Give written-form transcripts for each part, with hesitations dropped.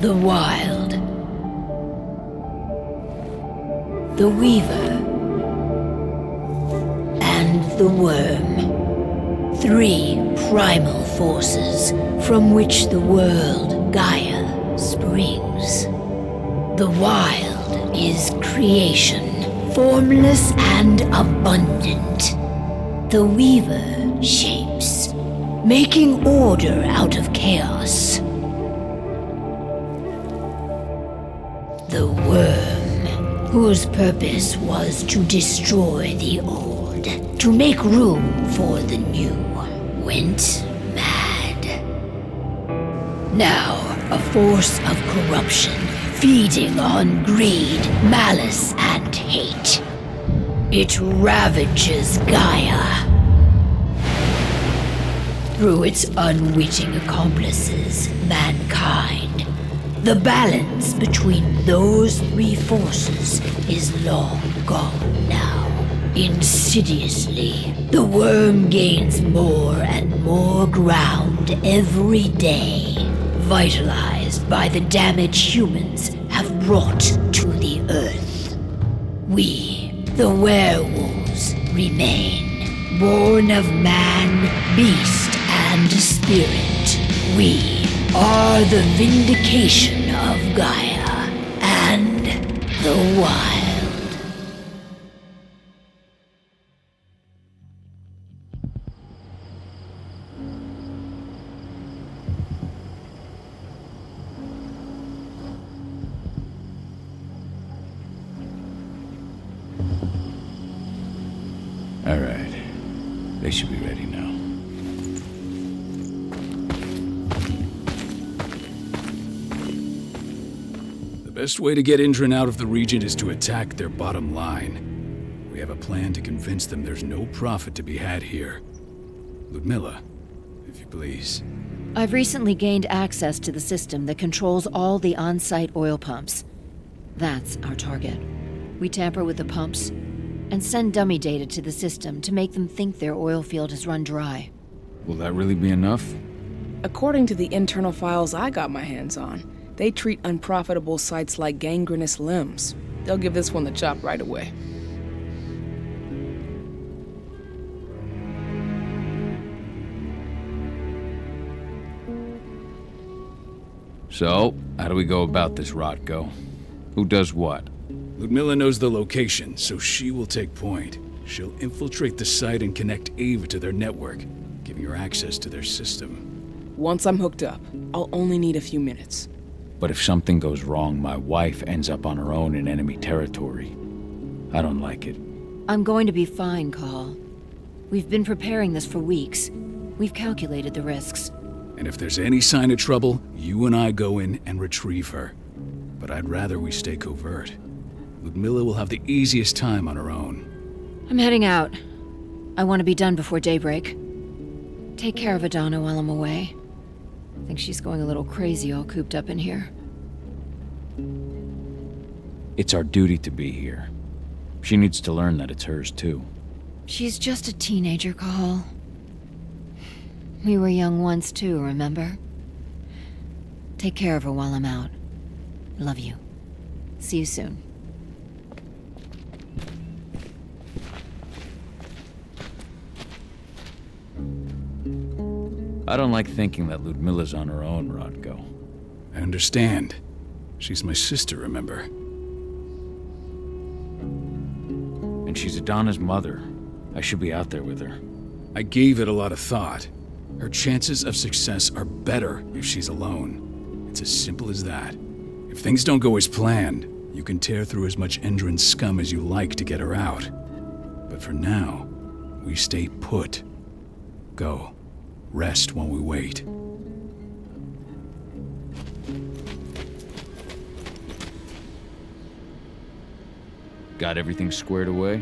The Wild. The Weaver. And the Worm. 3 primal forces from which the world, Gaia, springs. The Wild is creation, formless and abundant. The Weaver shapes, making order out of chaos. The Worm, whose purpose was to destroy the old, to make room for the new, went mad. Now, a force of corruption, feeding on greed, malice, and hate. It ravages Gaia. Through its unwitting accomplices, mankind. The balance between those 3 forces is long gone now. Insidiously, the Worm gains more and more ground every day, vitalized by the damage humans have brought to the Earth. We, the Werewolves, remain, born of man, beast, and spirit. We are the vindication of Gaia and the Wild. All right. They should be ready now. The best way to get Endron out of the region is to attack their bottom line. We have a plan to convince them there's no profit to be had here. Ludmilla, if you please. I've recently gained access to the system that controls all the on-site oil pumps. That's our target. We tamper with the pumps and send dummy data to the system to make them think their oil field has run dry. Will that really be enough? According to the internal files I got my hands on, they treat unprofitable sites like gangrenous limbs. They'll give this one the chop right away. So, how do we go about this, Rotko? Who does what? Ludmilla knows the location, so she will take point. She'll infiltrate the site and connect Ava to their network, giving her access to their system. Once I'm hooked up, I'll only need a few minutes. But if something goes wrong, my wife ends up on her own in enemy territory. I don't like it. I'm going to be fine, Cahal. We've been preparing this for weeks. We've calculated the risks. And if there's any sign of trouble, you and I go in and retrieve her. But I'd rather we stay covert. Ludmilla will have the easiest time on her own. I'm heading out. I want to be done before daybreak. Take care of Adana while I'm away. I think she's going a little crazy all cooped up in here. It's our duty to be here. She needs to learn that it's hers too. She's just a teenager, Cahal. We were young once too, remember? Take care of her while I'm out. Love you. See you soon. I don't like thinking that Ludmilla's on her own, Rotko. I understand. She's my sister, remember? And she's Adana's mother. I should be out there with her. I gave it a lot of thought. Her chances of success are better if she's alone. It's as simple as that. If things don't go as planned, you can tear through as much Endron scum as you like to get her out. But for now, we stay put. Go. Rest while we wait. Got everything squared away?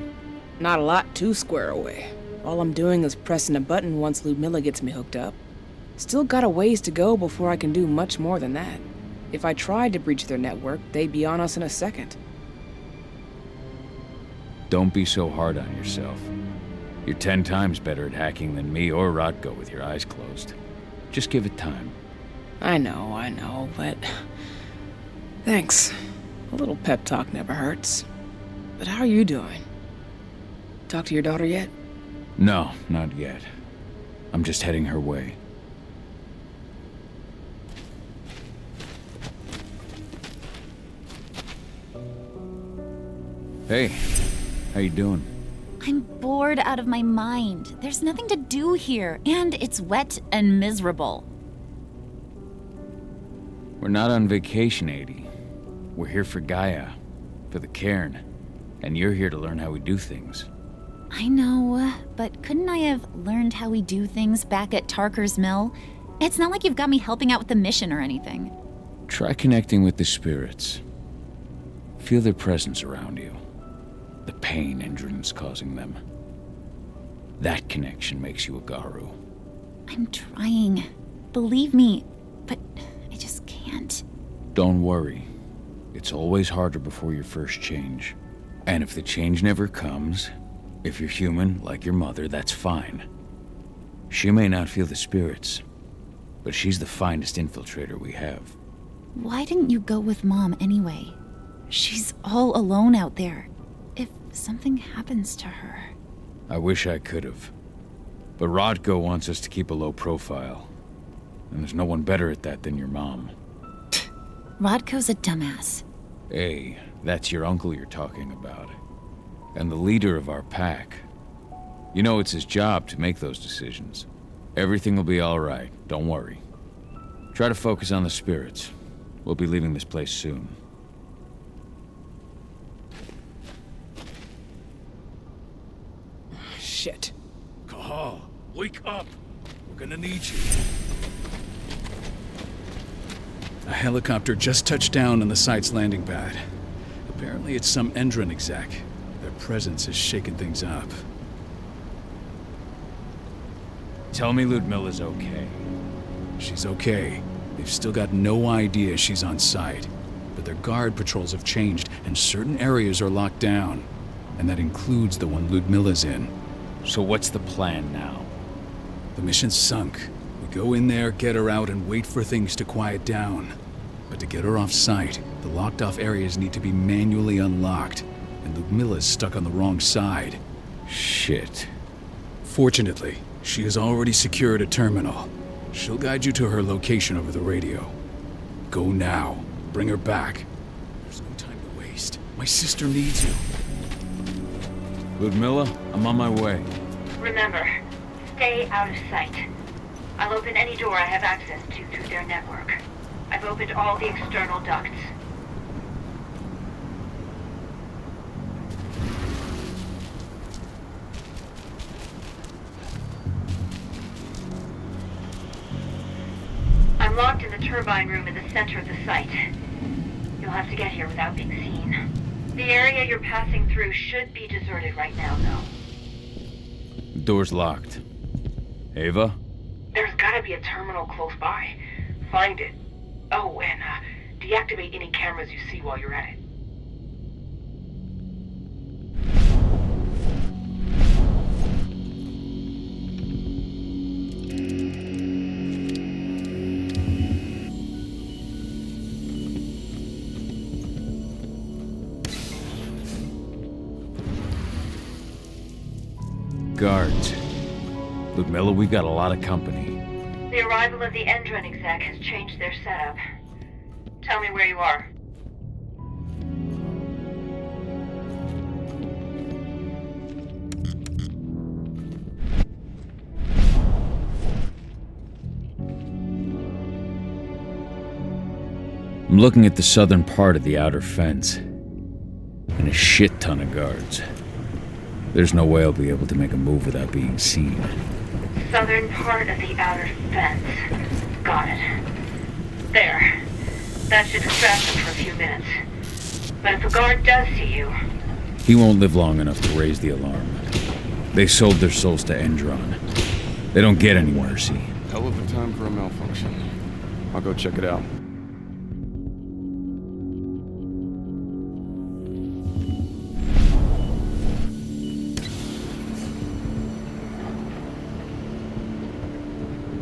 Not a lot to square away. All I'm doing is pressing a button once Ludmilla gets me hooked up. Still got a ways to go before I can do much more than that. If I tried to breach their network, they'd be on us in a second. Don't be so hard on yourself. You're 10 times better at hacking than me or Rotko with your eyes closed. Just give it time. I know, but Thanks. A little pep talk never hurts. But how are you doing? Talk to your daughter yet? No, not yet. I'm just heading her way. Hey, how you doing? I'm bored out of my mind. There's nothing to do here, and it's wet and miserable. We're not on vacation, Adie. We're here for Gaia, for the cairn, and you're here to learn how we do things. I know, but couldn't I have learned how we do things back at Tarker's Mill? It's not like you've got me helping out with the mission or anything. Try connecting with the spirits. Feel their presence around you. The pain Endron's causing them. That connection makes you a Garu. I'm trying. Believe me, but I just can't. Don't worry. It's always harder before your first change. And if the change never comes, if you're human, like your mother, that's fine. She may not feel the spirits, but she's the finest infiltrator we have. Why didn't you go with Mom anyway? She's all alone out there. If something happens to her... I wish I could have. But Rodko wants us to keep a low profile. And there's no one better at that than your mom. Rodko's a dumbass. Hey, that's your uncle you're talking about. And the leader of our pack. You know it's his job to make those decisions. Everything will be all right, don't worry. Try to focus on the spirits. We'll be leaving this place soon. Shit. Cahal, wake up! We're gonna need you. A helicopter just touched down on the site's landing pad. Apparently it's some Endron exec. Their presence has shaken things up. Tell me Ludmilla's okay. She's okay. They've still got no idea she's on site. But their guard patrols have changed, and certain areas are locked down. And that includes the one Ludmilla's in. So what's the plan now? The mission's sunk. We go in there, get her out, and wait for things to quiet down. But to get her off site, the locked-off areas need to be manually unlocked. And Ludmilla's stuck on the wrong side. Shit. Fortunately, she has already secured a terminal. She'll guide you to her location over the radio. Go now. Bring her back. There's no time to waste. My sister needs you. Ludmilla, I'm on my way. Remember, stay out of sight. I'll open any door I have access to through their network. I've opened all the external ducts. I'm locked in the turbine room in the center of the site. You'll have to get here without being seen. The area you're passing through should be deserted right now, though. The door's locked. Ava? There's gotta be a terminal close by. Find it. Oh, and deactivate any cameras you see while you're at it. Guards. Ludmilla, we've got a lot of company. The arrival of the Endron exec has changed their setup. Tell me where you are. I'm looking at the southern part of the outer fence. And a shit ton of guards. There's no way I'll be able to make a move without being seen. Southern part of the outer fence. Got it. There. That should distract them for a few minutes. But if a guard does see you... He won't live long enough to raise the alarm. They sold their souls to Endron. They don't get any mercy. Hell of a time for a malfunction. I'll go check it out.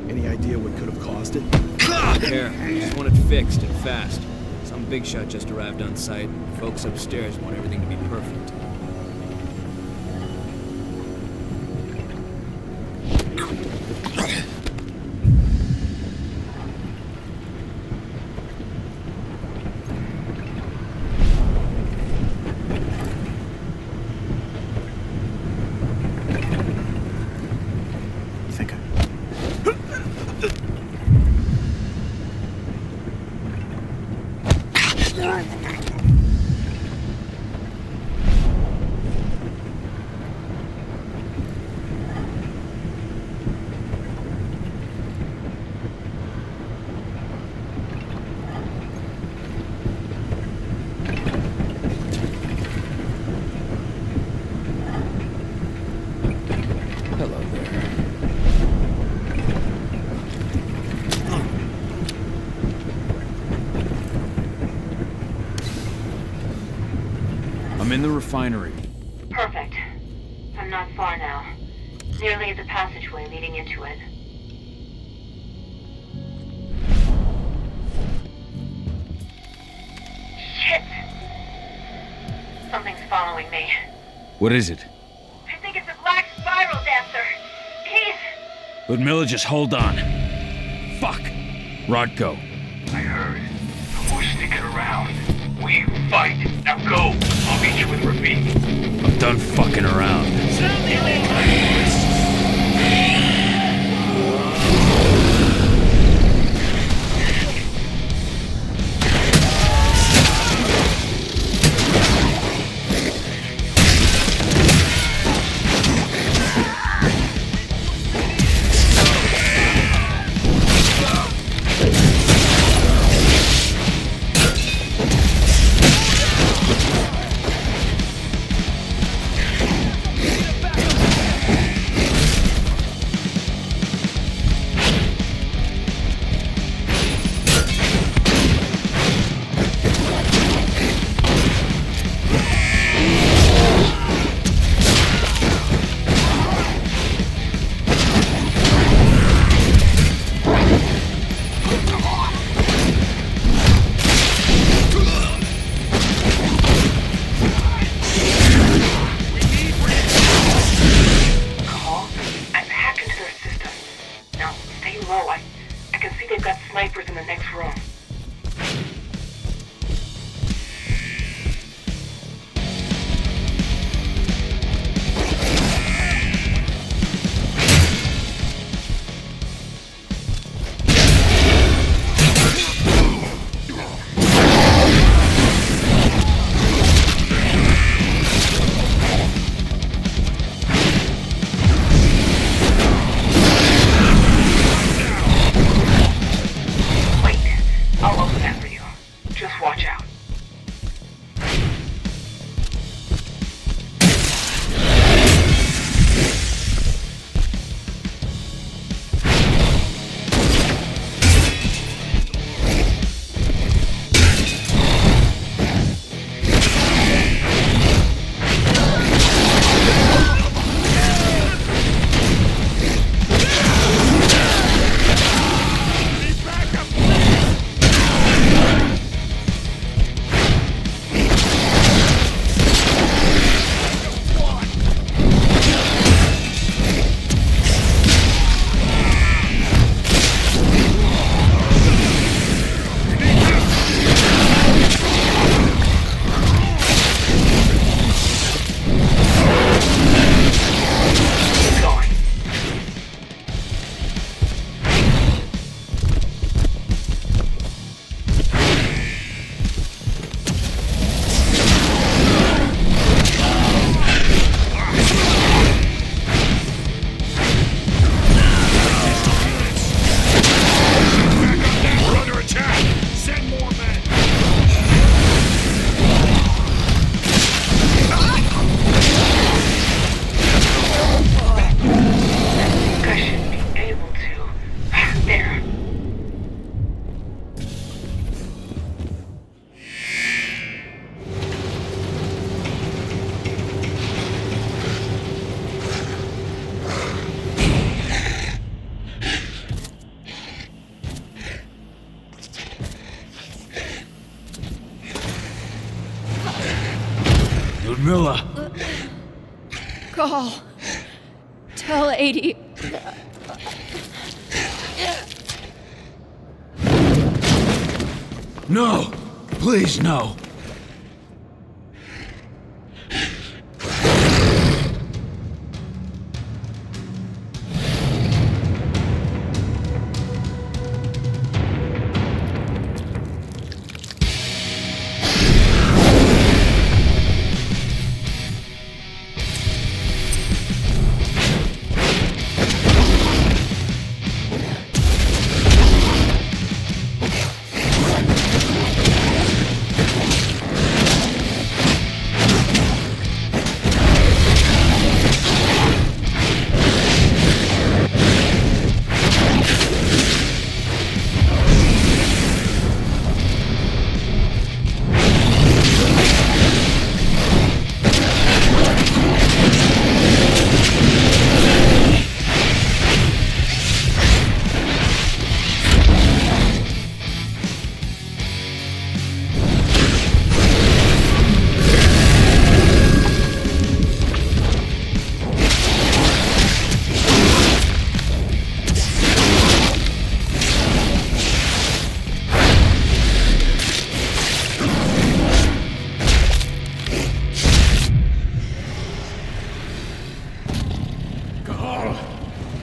Any idea what could have caused it? There, I just want it fixed and fast. It's Some big shot just arrived on site. Folks upstairs want everything to be perfect. Hello there. I'm in the refinery. Perfect. I'm not far now. Nearly at the passageway leading into it. Shit! Something's following me. What is it? I think it's a black spiral dancer. Keith! Ludmilla, just hold on. Fuck. Rodko. I heard. We're sticking around. We fight. Now go. I'll meet you with Rafik. I'm done fucking around. Miller! Cahal. Tell 80. No! Please, no!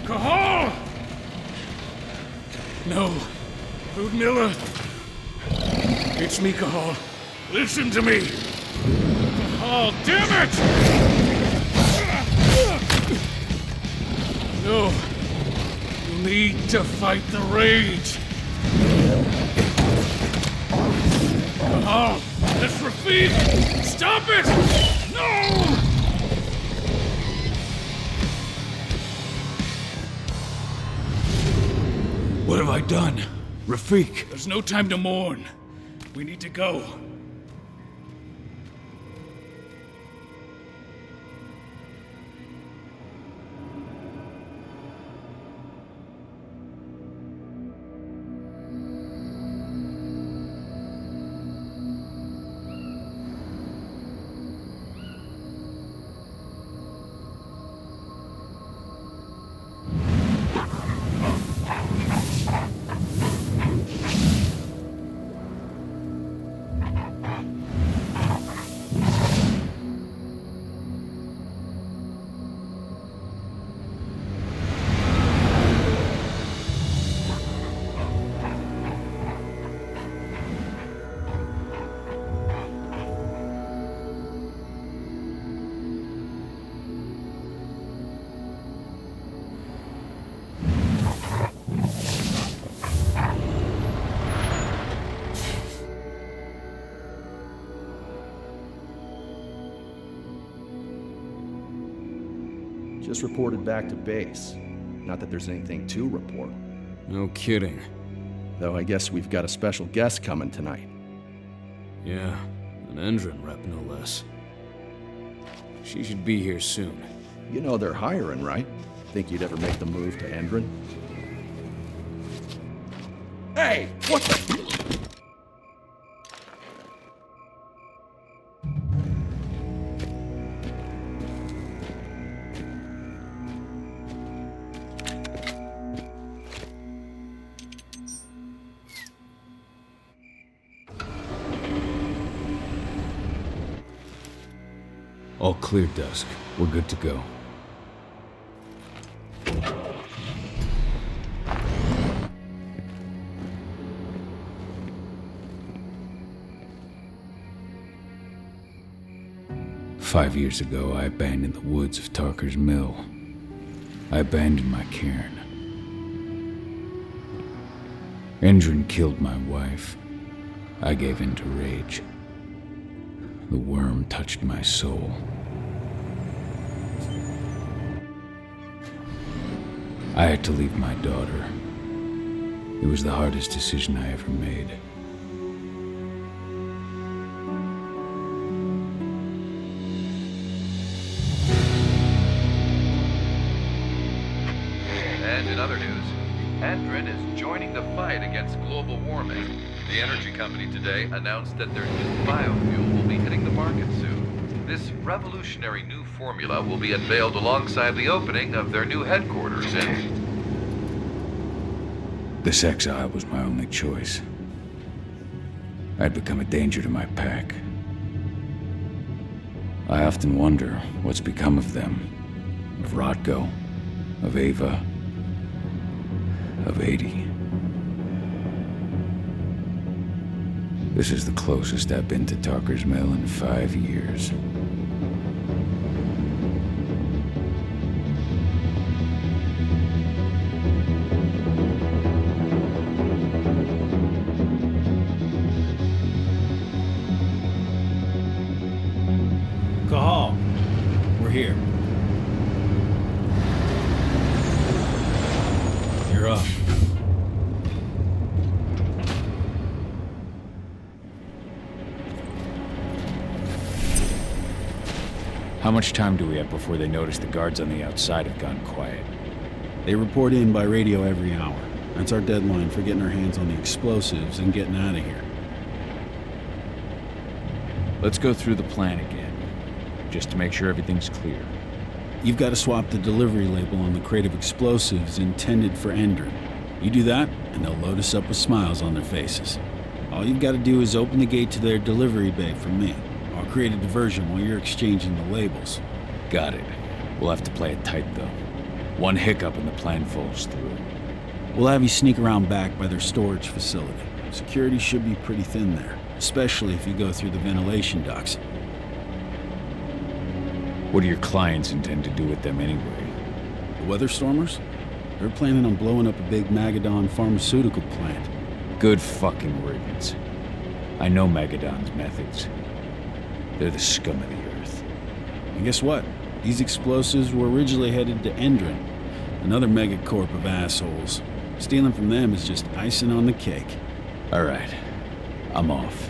Cahal! No. Ludmilla! It's me, Cahal. Listen to me! Cahal, damn it! No. You need to fight the rage. Cahal, that's Rafik! Stop it! No! What have I done? Rafik! There's no time to mourn. We need to go. Just reported back to base. Not that there's anything to report. No kidding. Though I guess we've got a special guest coming tonight. Yeah, an Endron rep, no less. She should be here soon. You know they're hiring, right? Think you'd ever make the move to Endron? Hey! What the... All clear, Dusk. We're good to go. Five years ago, I abandoned the woods of Tarker's Mill. I abandoned my cairn. Endron killed my wife. I gave in to rage. The worm touched my soul. I had to leave my daughter. It was the hardest decision I ever made. And in other news, Endron is joining the fight against global warming. The energy company today announced that their new biofuel will be hitting the market soon. This revolutionary new formula will be unveiled alongside the opening of their new headquarters in... This exile was my only choice. I'd become a danger to my pack. I often wonder what's become of them. Of Rotko, of Ava, of 80. This is the closest I've been to Talker's Mill in 5 years. Cahal, we're here. You're up. How much time do we have before they notice the guards on the outside have gone quiet? They report in by radio every hour. That's our deadline for getting our hands on the explosives and getting out of here. Let's go through the plan again, just to make sure everything's clear. You've got to swap the delivery label on the crate of explosives intended for Endron. You do that, and they'll load us up with smiles on their faces. All you've got to do is open the gate to their delivery bay for me. I'll create a diversion while you're exchanging the labels. Got it. We'll have to play it tight, though. One hiccup and the plan falls through. We'll have you sneak around back by their storage facility. Security should be pretty thin there, especially if you go through the ventilation ducts. What do your clients intend to do with them anyway? The Weatherstormers? They're planning on blowing up a big Magadon pharmaceutical plant. Good fucking riddance. I know Magadon's methods. They're the scum of the earth. And guess what? These explosives were originally headed to Endron, another megacorp of assholes. Stealing from them is just icing on the cake. All right. I'm off.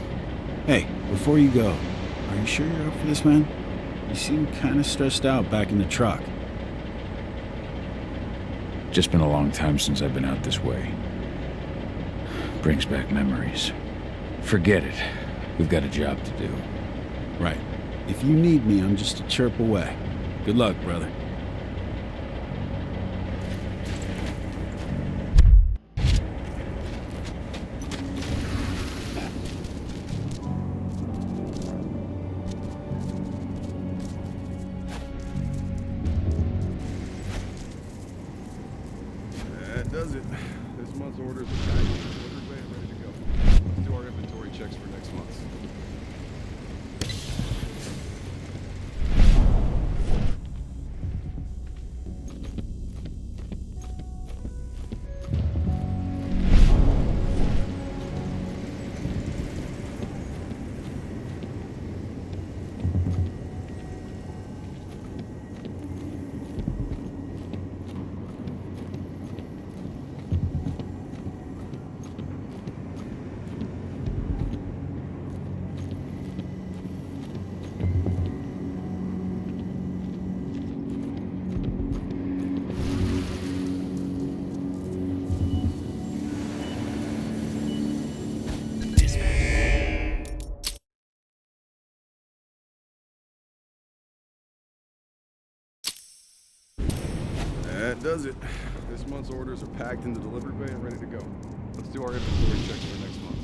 Hey, before you go, are you sure you're up for this, man? You seem kind of stressed out back in the truck. Just been a long time since I've been out this way. Brings back memories. Forget it. We've got a job to do. Right. If you need me, I'm just a chirp away. Good luck, brother. That does it. This month's orders are packed, delivered and ready to go. Let's do our inventory checks for next month. That does it. This month's orders are packed in the delivery bay and ready to go. Let's do our inventory checks for next month.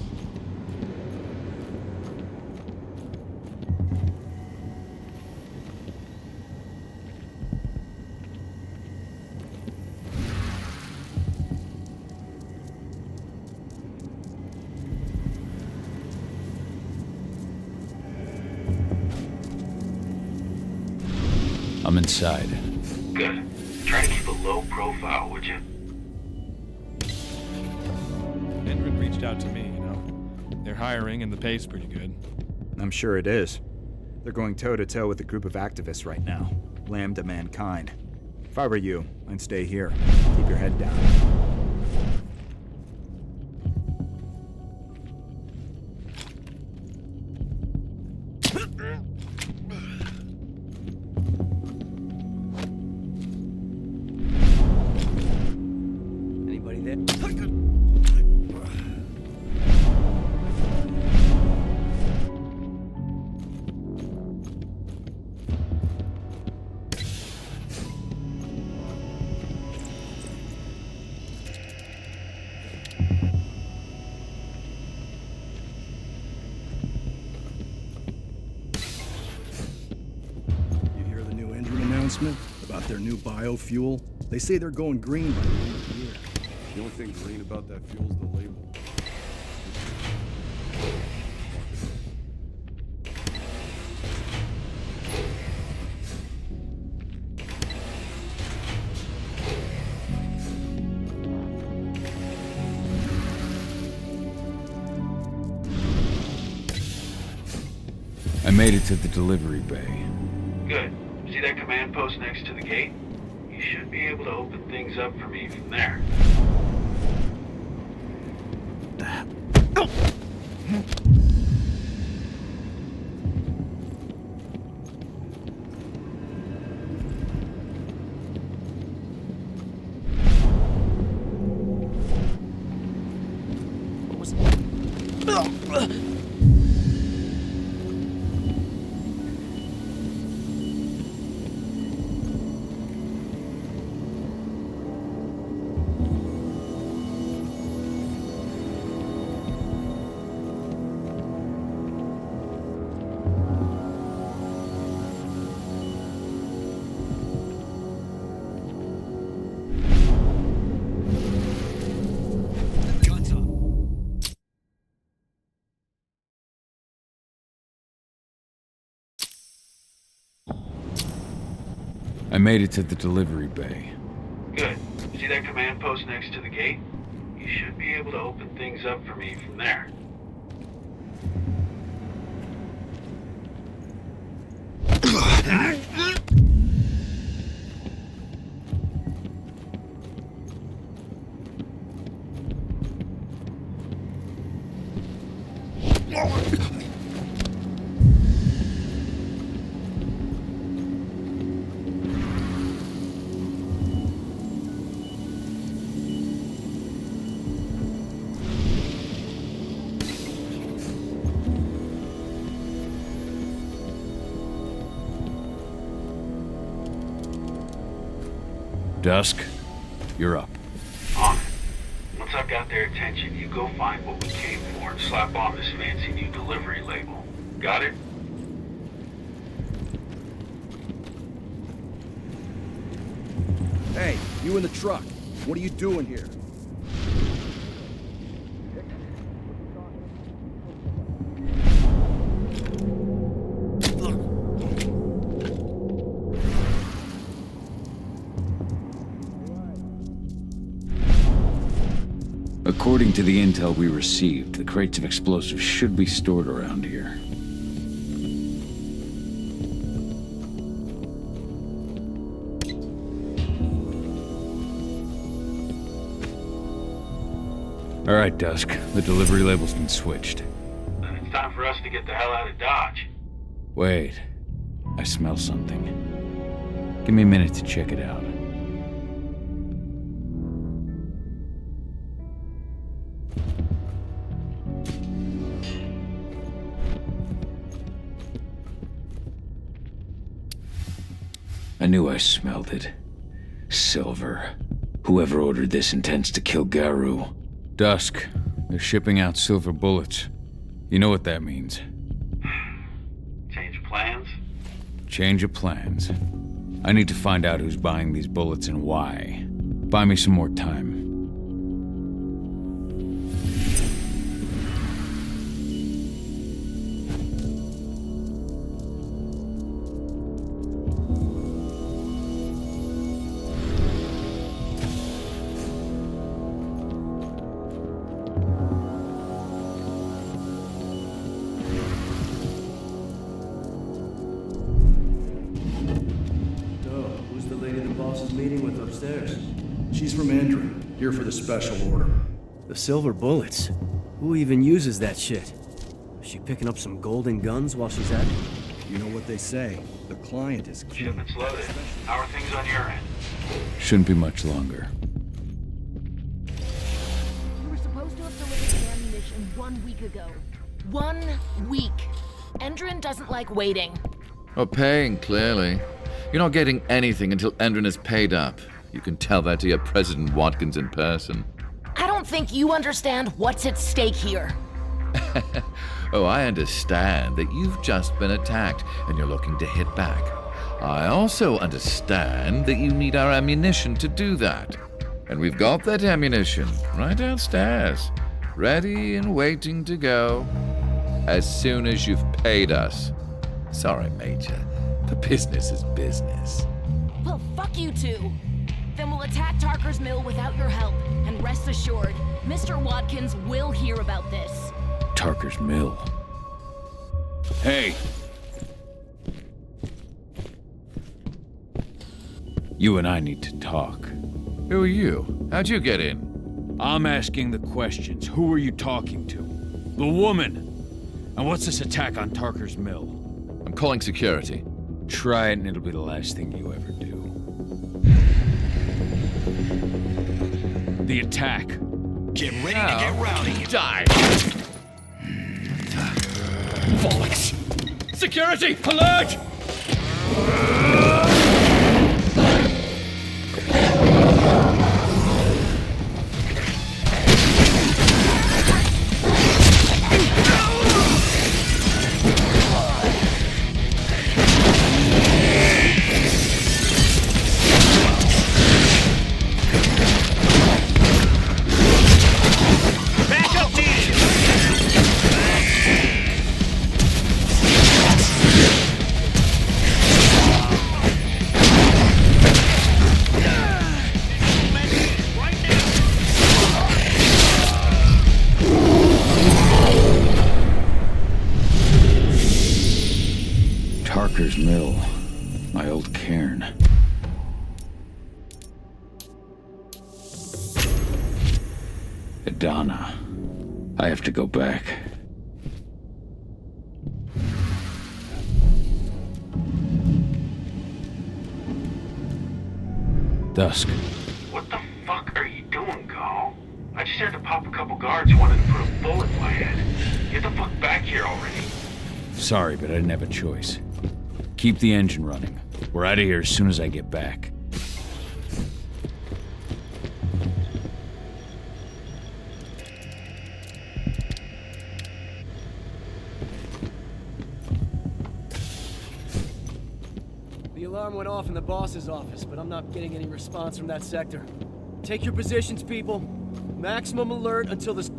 I'm inside. Good. Try to keep a low profile, would you? Endron reached out to me, you know. They're hiring and the pay's pretty good. I'm sure it is. They're going toe-to-toe with a group of activists right now. Lambda mankind. If I were you, I'd stay here. Keep your head down. Anybody there? announcement about their new biofuel? They say they're going green by the end of the year. The only thing green about that fuel's the label. I made it to the delivery bay. Good. See that command post next to the gate? You should be able to open things up for me from there. I made it to the delivery bay. Good. See that command post next to the gate? You should be able to open things up for me from there. Dusk, you're up. On it. Once I've got their attention, you go find what we came for and slap on this fancy new delivery label. Got it? Hey, you in the truck. What are you doing here? According to the intel we received, the crates of explosives should be stored around here. All right, Dusk. The delivery label's been switched. Then it's time for us to get the hell out of Dodge. Wait. I smell something. Give me a minute to check it out. I knew I smelled it. Silver. Whoever ordered this intends to kill Garu. Dusk. They're shipping out silver bullets. You know what that means. Change of plans? Change of plans. I need to find out who's buying these bullets and why. Buy me some more time. She's from Endron, here for the special order. The silver bullets? Who even uses that shit? Is she picking up some golden guns while she's at it? You know what they say, the client is king. Shipment's loaded. How are things on your end? Shouldn't be much longer. You were supposed to have delivered the ammunition 1 week ago. 1 week. Endron doesn't like waiting. Well, paying, clearly. You're not getting anything until Endron is paid up. You can tell that to your President Watkins in person. I don't think you understand what's at stake here. Oh, I understand that you've just been attacked and you're looking to hit back. I also understand that you need our ammunition to do that. And we've got that ammunition right downstairs, ready and waiting to go as soon as you've paid us. Sorry, Major, but business is business. Well, fuck you two. Then we'll attack Tarker's Mill without your help. And rest assured, Mr. Watkins will hear about this. Tarker's Mill. Hey! You and I need to talk. Who are you? How'd you get in? I'm asking the questions. Who are you talking to? The woman! And what's this attack on Tarker's Mill? I'm calling security. Try it and it'll be the last thing you ever do. The attack. Get ready to get rowdy. Die! Bollocks! Security! Alert! Tarker's Mill. My old cairn. Adana. I have to go back. Dusk. What the fuck are you doing, Cahal? I just had to pop a couple guards who wanted to put a bullet in my head. Get the fuck back here already. Sorry, but I didn't have a choice. Keep the engine running. We're out of here as soon as I get back. The alarm went off in the boss's office, but I'm not getting any response from that sector. Take your positions, people. Maximum alert until this...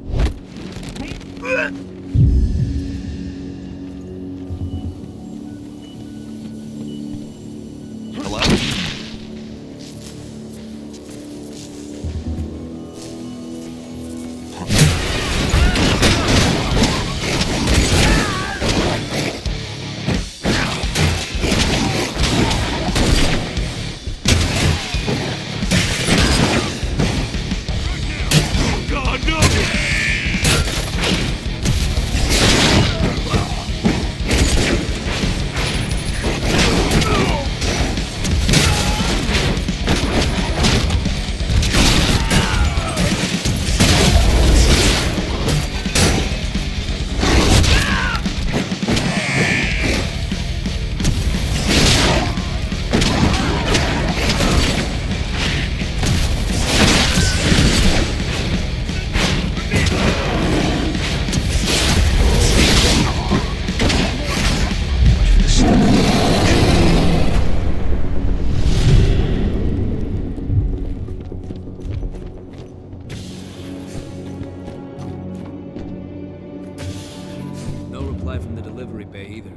No reply from the delivery bay either.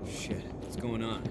Shit, what's going on?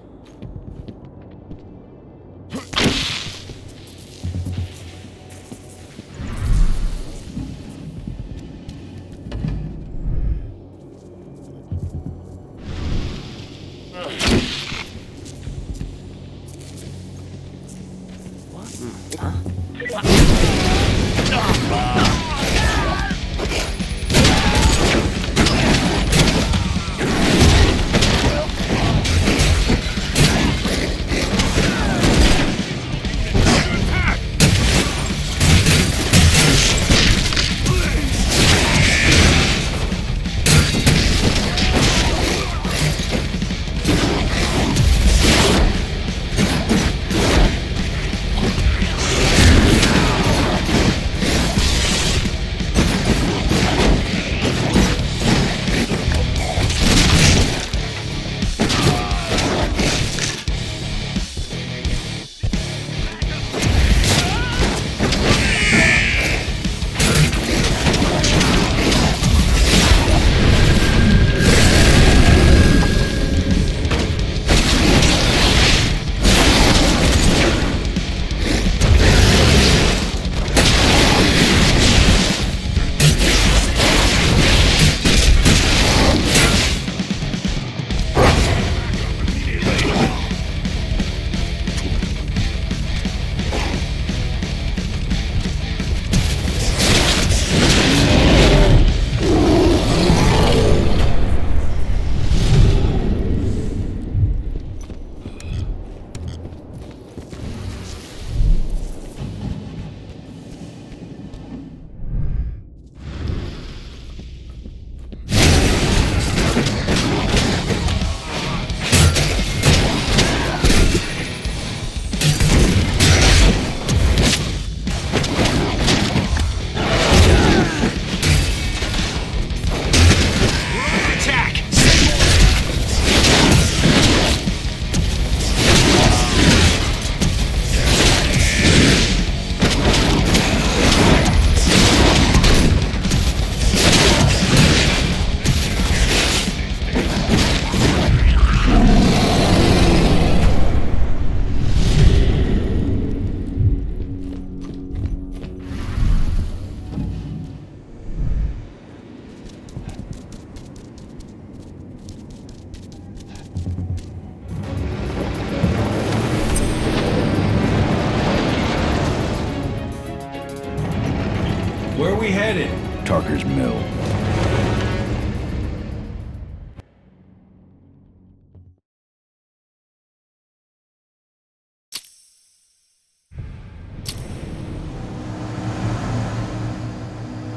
we headed? Tarker's Mill.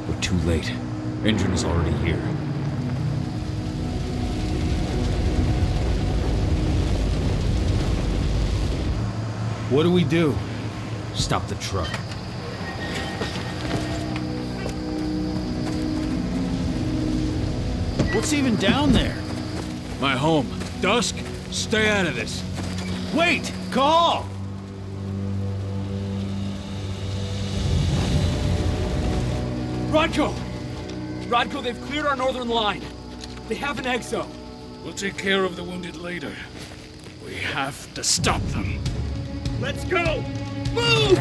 We're too late. Endron is already here. What do we do? Stop the truck. What's even down there? My home. Dusk, stay out of this. Wait! Cahal! Rodko, they've cleared our northern line. They have an exo. We'll take care of the wounded later. We have to stop them. Let's go! Move!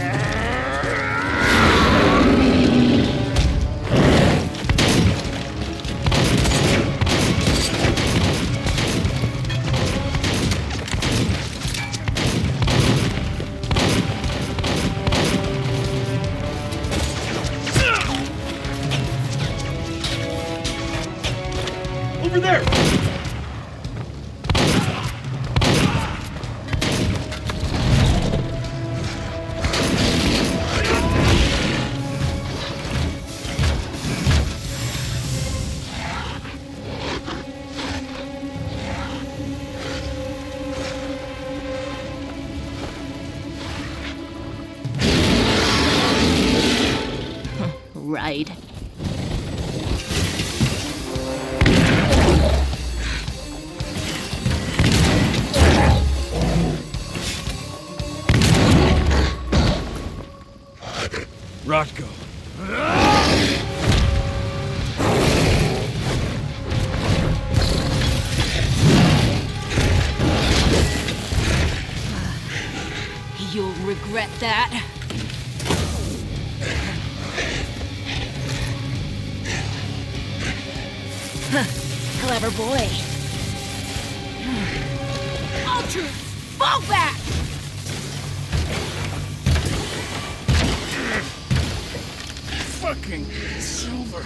Over there! Right. Rodko. You'll regret that. Clever boy. Ultra, fall back! Fucking Silver.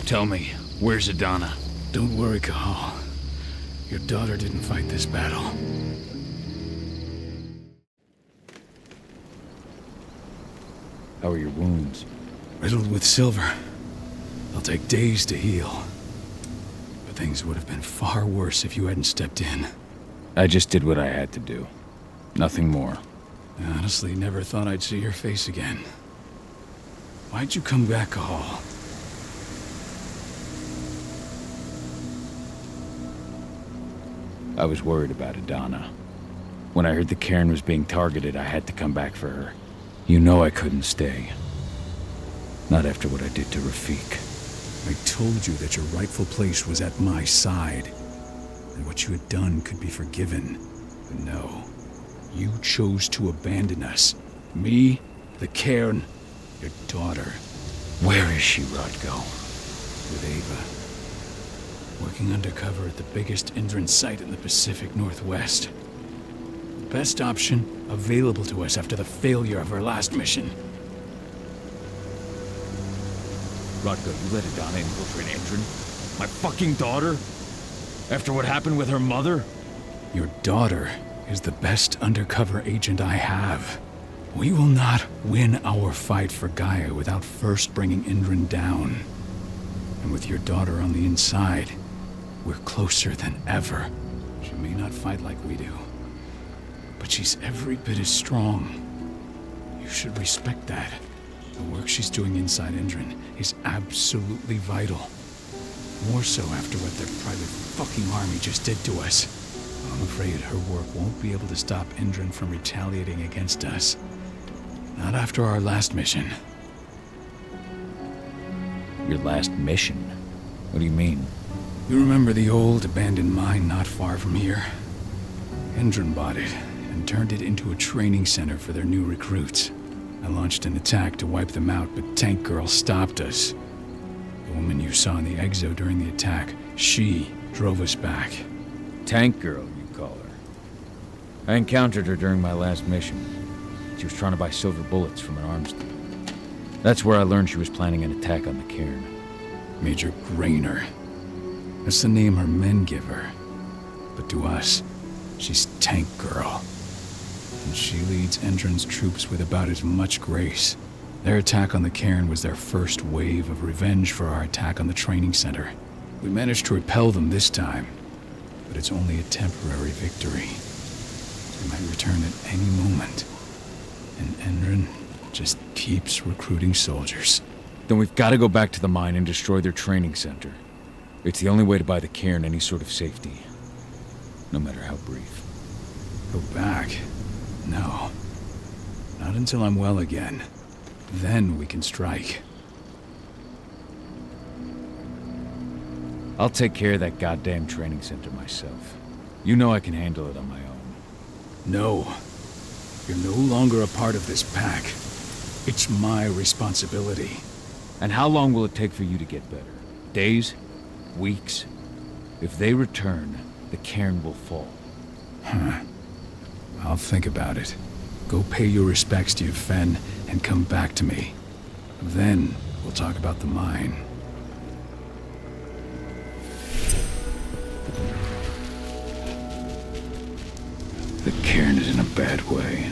Tell me, where's Adana? Don't worry, Cahal. Your daughter didn't fight this battle. How are your wounds? Riddled with silver. They'll take days to heal. But things would have been far worse if you hadn't stepped in. I just did what I had to do. Nothing more. I honestly never thought I'd see your face again. Why'd you come back, Cahal? I was worried about Adana. When I heard the cairn was being targeted, I had to come back for her. You know I couldn't stay. Not after what I did to Rafik. I told you that your rightful place was at my side. And what you had done could be forgiven. But no. You chose to abandon us. Me, the cairn, your daughter. Where is she, Rodko? With Ava. Working undercover at the biggest Endron site in the Pacific Northwest. The best option available to us after the failure of our last mission. Rodko, you let Adana infiltrate Endron? My fucking daughter? After what happened with her mother? Your daughter is the best undercover agent I have. We will not win our fight for Gaia without first bringing Endron down. And with your daughter on the inside, we're closer than ever. She may not fight like we do, but she's every bit as strong. You should respect that. The work she's doing inside Endron is absolutely vital. More so after what their private fucking army just did to us. I'm afraid her work won't be able to stop Endron from retaliating against us. Not after our last mission. Your last mission? What do you mean? You remember the old abandoned mine not far from here? Endron bought it and turned it into a training center for their new recruits. I launched an attack to wipe them out, but Tank Girl stopped us. The woman you saw in the exo during the attack, she drove us back. Tank Girl, you call her. I encountered her during my last mission. She was trying to buy silver bullets from an arms dealer. That's where I learned she was planning an attack on the cairn. Major Grainer. That's the name her men give her. But to us, she's Tank Girl. And she leads Endron's troops with about as much grace. Their attack on the cairn was their first wave of revenge for our attack on the training center. We managed to repel them this time, but it's only a temporary victory. They might return at any moment. And Endron just keeps recruiting soldiers. Then we've got to go back to the mine and destroy their training center. It's the only way to buy the cairn any sort of safety, no matter how brief. Go back? No. Not until I'm well again. Then we can strike. I'll take care of that goddamn training center myself. You know I can handle it on my own. No. You're no longer a part of this pack. It's my responsibility. And how long will it take for you to get better? Days? Weeks? If they return, the cairn will fall. Huh. I'll think about it. Go pay your respects to your Fen and come back to me. Then we'll talk about the mine. The cairn is in a bad way.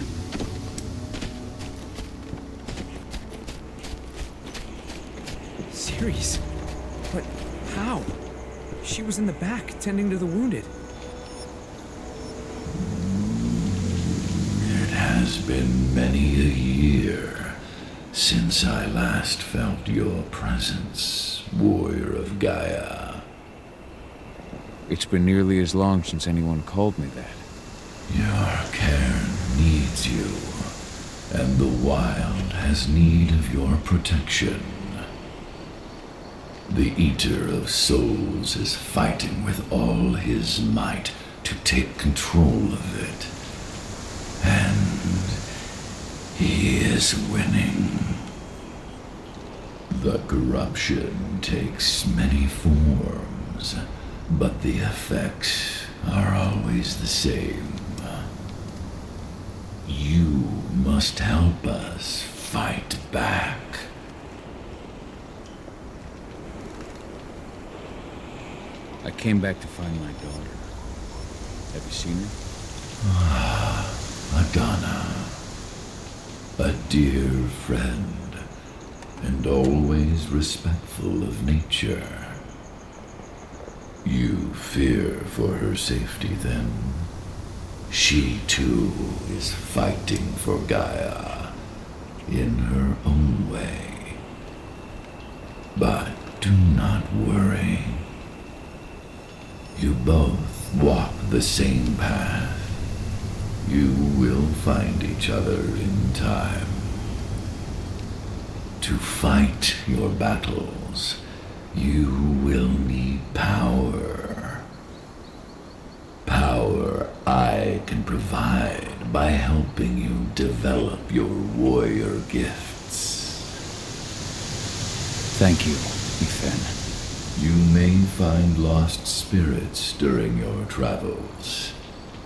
Ceres? But how? She was in the back, tending to the wounded. It has been many a year since I last felt your presence, warrior of Gaia. It's been nearly as long since anyone called me that. Your cairn needs you, and the wild has need of your protection. The Eater of Souls is fighting with all his might to take control of it. And he is winning. The corruption takes many forms, but the effects are always the same. You must help us fight back. I came back to find my daughter. Have you seen her? Adana. A dear friend, and always respectful of nature. You fear for her safety, then? She, too, is fighting for Gaia, in her own way. But do not worry. You both walk the same path. You will find each other in time. To fight your battles, you will need power. Power I can provide by helping you develop your warrior gifts. Thank you, Ethan. You may find lost spirits during your travels.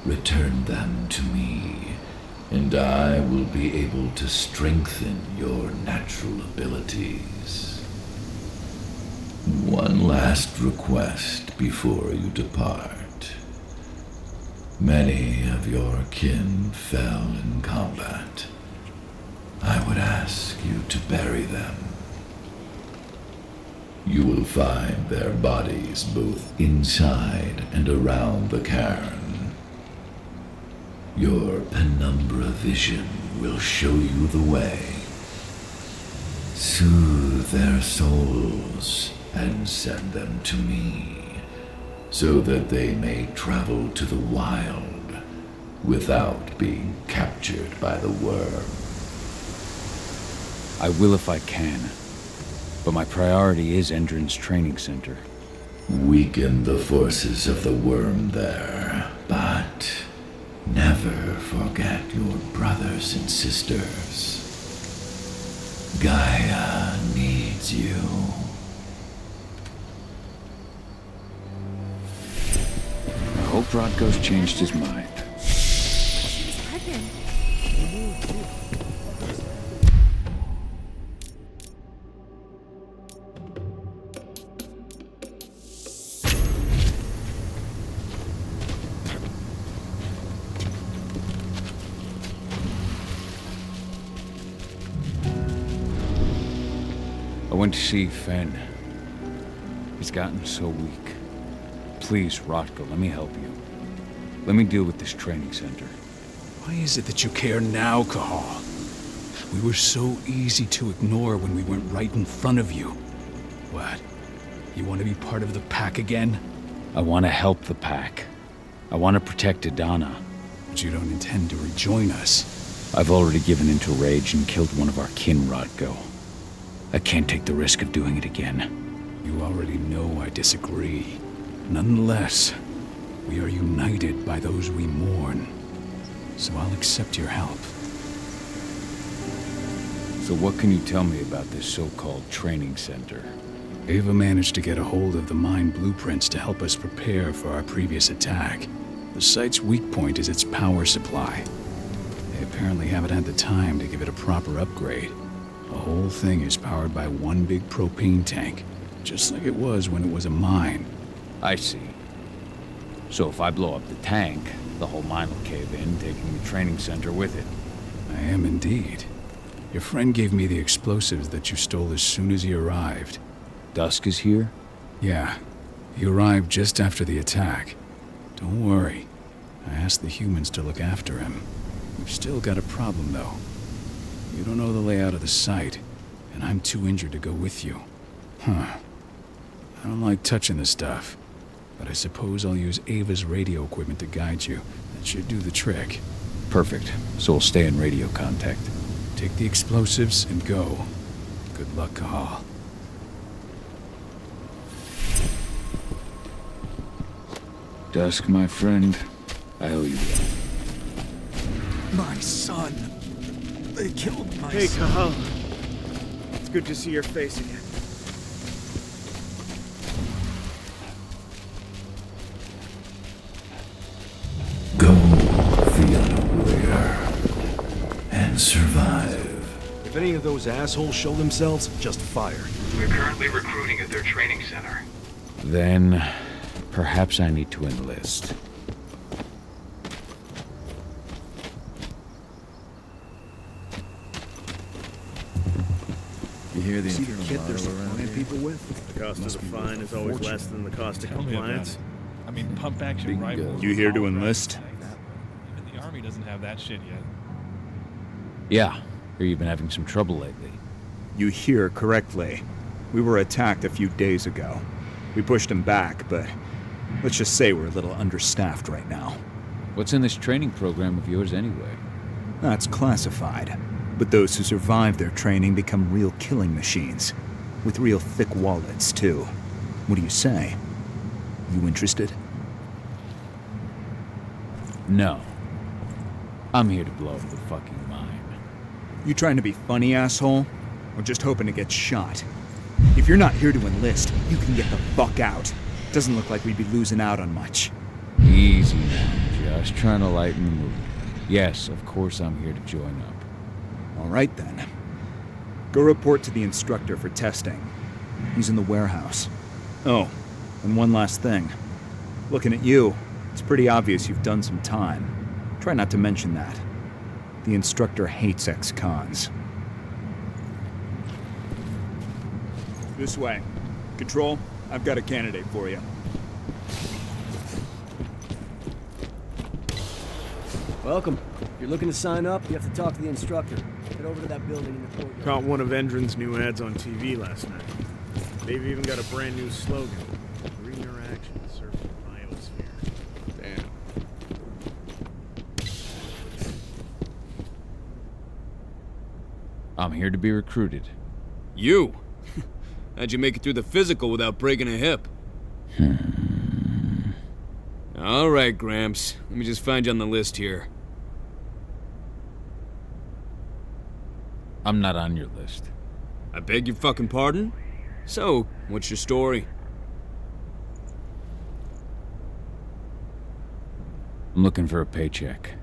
Return them to me, and I will be able to strengthen your natural abilities. One last request before you depart. Many of your kin fell in combat. I would ask you to bury them. You will find their bodies both inside and around the cairn. Your penumbra vision will show you the way. Soothe their souls and send them to me, so that they may travel to the wild without being captured by the worm. I will if I can. But my priority is Endron's training center. Weaken the forces of the worm there, but never forget your brothers and sisters. Gaia needs you. I hope Rodko's changed his mind. She's pregnant. went to see Fenn. He's gotten so weak. Please, Rotko, let me help you. Let me deal with this training center. Why is it that you care now, Cahal? We were so easy to ignore when we went right in front of you. What? You want to be part of the pack again? I want to help the pack. I want to protect Adana. But you don't intend to rejoin us. I've already given into rage and killed one of our kin, Rotko. I can't take the risk of doing it again. You already know I disagree. Nonetheless, we are united by those we mourn. So I'll accept your help. So what can you tell me about this so-called training center? Ava managed to get a hold of the mine blueprints to help us prepare for our previous attack. The site's weak point is its power supply. They apparently haven't had the time to give it a proper upgrade. The whole thing is powered by one big propane tank, just like it was when it was a mine. I see. So if I blow up the tank, the whole mine will cave in, taking the training center with it. I am indeed. Your friend gave me the explosives that you stole as soon as he arrived. Dusk is here? Yeah. He arrived just after the attack. Don't worry. I asked the humans to look after him. We've still got a problem, though. You don't know the layout of the site, and I'm too injured to go with you. Huh. I don't like touching the stuff, but I suppose I'll use Ava's radio equipment to guide you. That should do the trick. Perfect. So we'll stay in radio contact. Take the explosives and go. Good luck, Cahal. Dusk, my friend, I owe you one. My son. They killed my Hey, son. Cahal. It's good to see your face again. Go the unaware and survive. If any of those assholes show themselves, just fire. We're currently recruiting at their training center. Then, perhaps I need to enlist. You hear the See the internal kid they're model around supplying here? people with? The cost of the fine is always less than the cost of Tell me about compliance. it. I mean, pump action rifles. You here to enlist? Even the army doesn't have that shit yet. Yeah, hear you've been having some trouble lately. You hear correctly. We were attacked a few days ago. We pushed them back, but let's just say we're a little understaffed right now. What's in this training program of yours anyway? That's classified. But those who survive their training become real killing machines. With real thick wallets, too. What do you say? You interested? No. I'm here to blow up the fucking mine. You trying to be funny, asshole? Or just hoping to get shot? If you're not here to enlist, you can get the fuck out. Doesn't look like we'd be losing out on much. Easy now, just trying to lighten the mood. Yes, of course I'm here to join up. All right, then. Go report to the instructor for testing. He's in the warehouse. Oh, and one last thing. Looking at you, it's pretty obvious you've done some time. Try not to mention that. The instructor hates ex-cons. This way. Control, I've got a candidate for you. Welcome. If you're looking to sign up, you have to talk to the instructor. Head over to that building in the courtyard. Caught one of Endron's new ads on TV last night. They've even got a brand new slogan. Greener action, surf the biosphere. Damn. I'm here to be recruited. You? How'd you make it through the physical without breaking a hip? All right, Gramps. Let me just find you on the list here. I'm not on your list. I beg your fucking pardon? So, what's your story? I'm looking for a paycheck.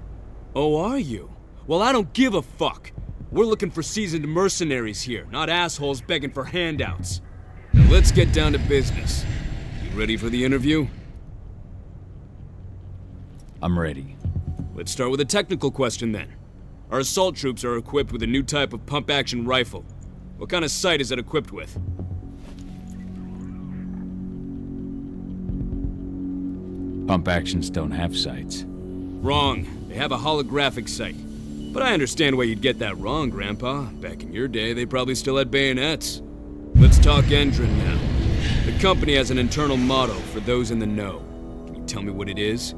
Oh, are you? Well, I don't give a fuck. We're looking for seasoned mercenaries here, not assholes begging for handouts. Now let's get down to business. You ready for the interview? I'm ready. Let's start with a technical question then. Our assault troops are equipped with a new type of pump-action rifle. What kind of sight is it equipped with? Pump actions don't have sights. Wrong. They have a holographic sight. But I understand why you'd get that wrong, Grandpa. Back in your day, they probably still had bayonets. Let's talk Endron now. The company has an internal motto for those in the know. Can you tell me what it is?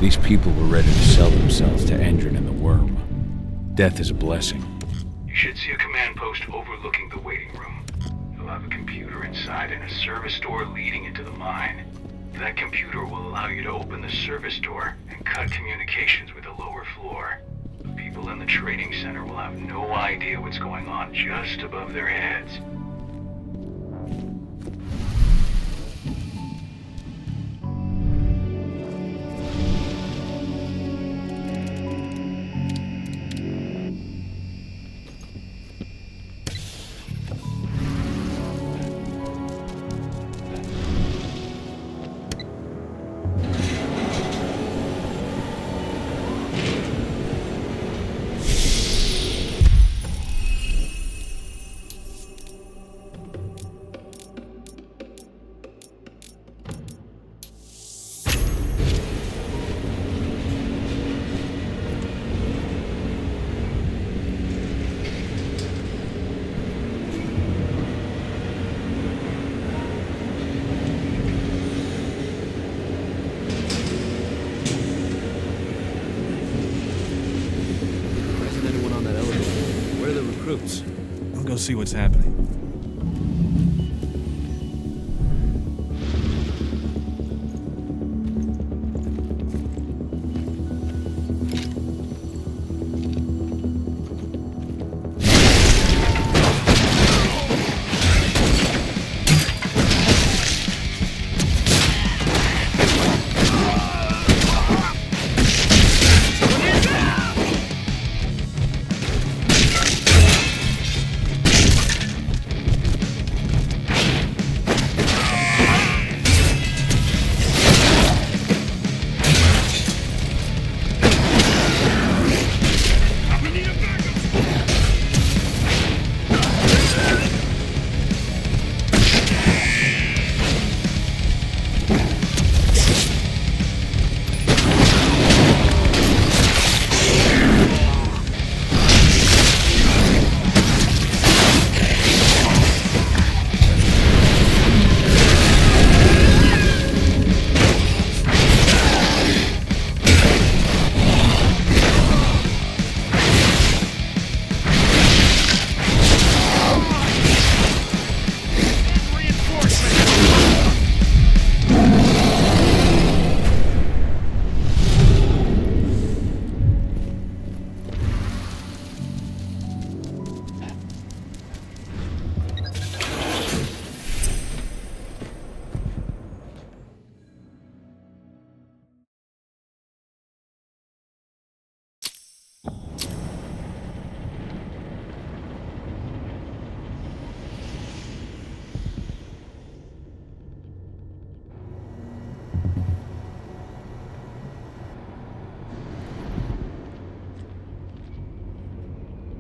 These people were ready to sell themselves to Endron and the Worm. Death is a blessing. You should see a command post overlooking the waiting room. You'll have a computer inside and a service door leading into the mine. That computer will allow you to open the service door and cut communications with the lower floor. The people in the trading center will have no idea what's going on just above their heads. I'll go see what's happening.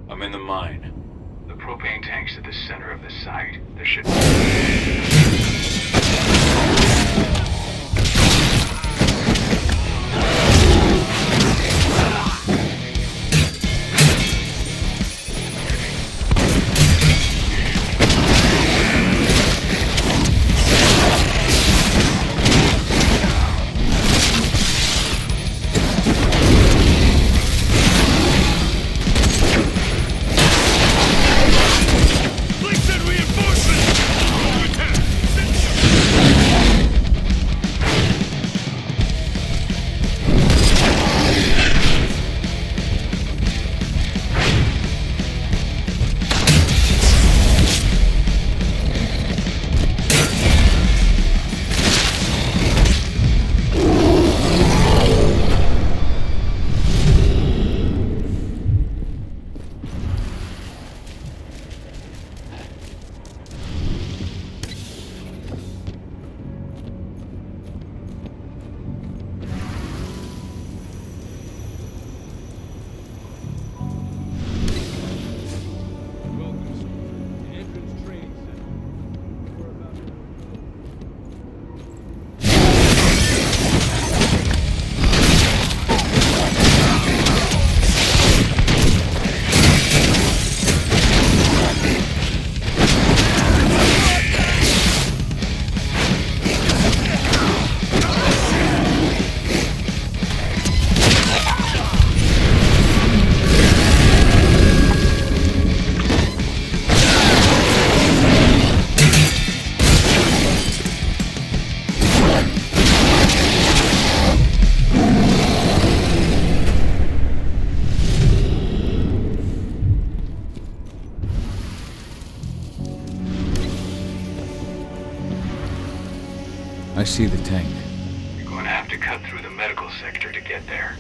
I'm in the mine. The propane tank's at the center of the site. There should Please send reinforcements! I see the tank. You're going to have to cut through the medical sector to get there.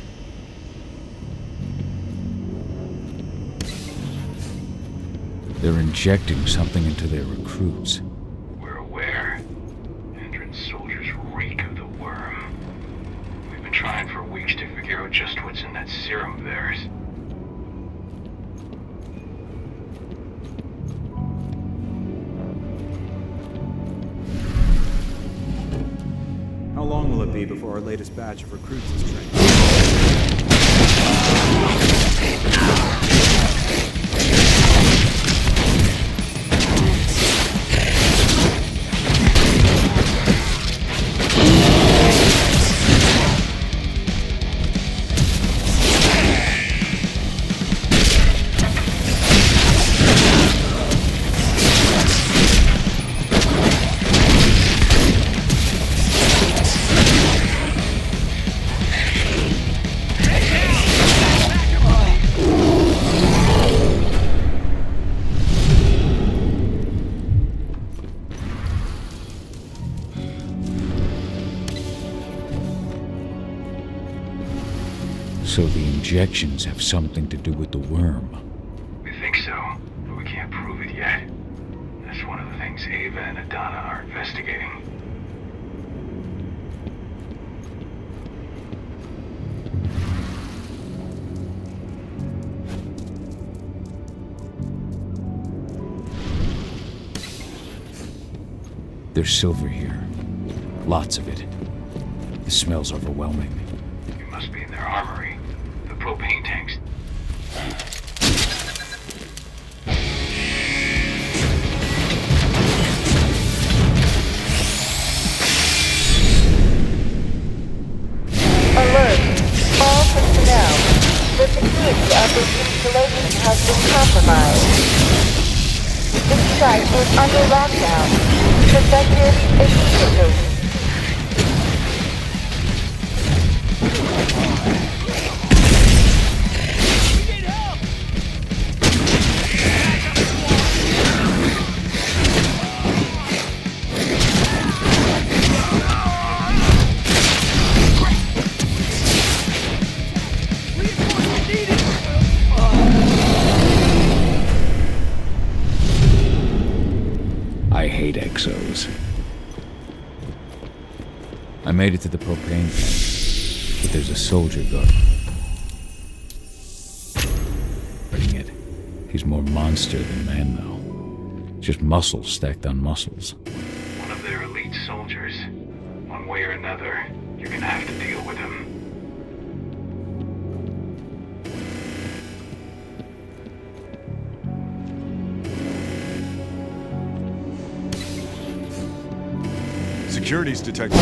They're injecting something into their recruits. We're aware. Endron soldiers reek of the worm. We've been trying for weeks to figure out just what's in that serum of theirs. How long will it be before our latest batch of recruits is trained? So the injections have something to do with the worm. We think so, but we can't prove it yet. That's one of the things Ava and Adana are investigating. There's silver here. Lots of it. The smell's overwhelming. You must be in their armory. The propane tanks. Alert! All personnel. The security of this installation has been compromised. This site is under lockdown. Effective immediately. I hate exos. I made it to the propane tank, but there's a soldier guard. He's more monster than man, though. Just muscles stacked on muscles. One of their elite soldiers. One way or another, you're gonna have to deal with him. Security's detected.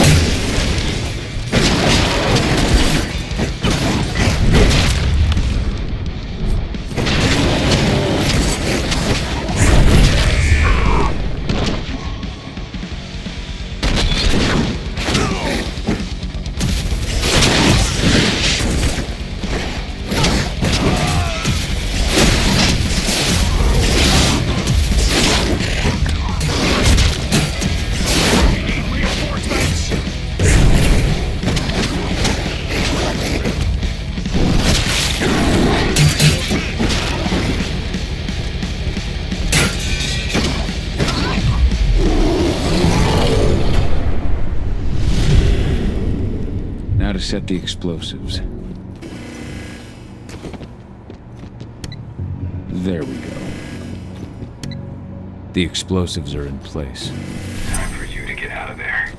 Now to set the explosives. There we go. The explosives are in place. Time for you to get out of there.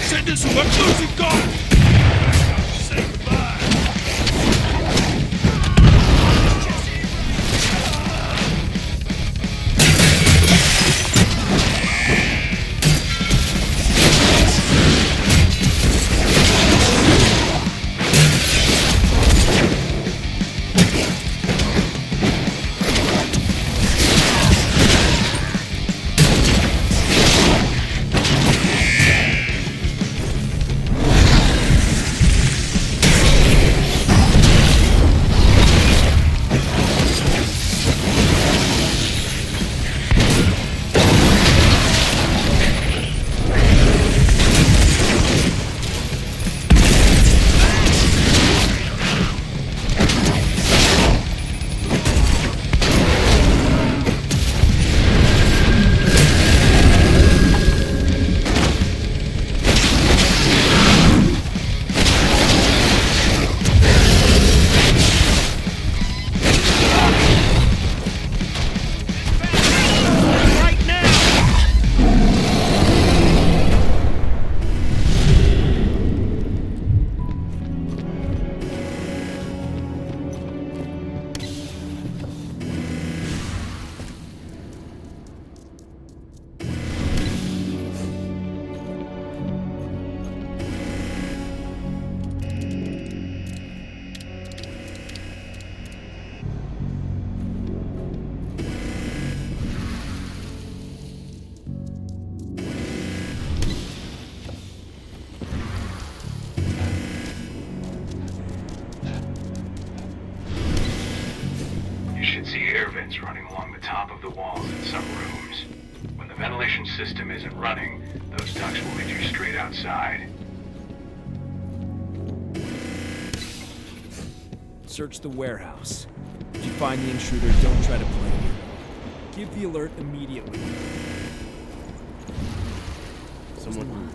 Send us some losing guard! ventilation system isn't running, those ducts will lead you straight outside. Search the warehouse. If you find the intruder, don't try to play him. Give the alert immediately. Someone...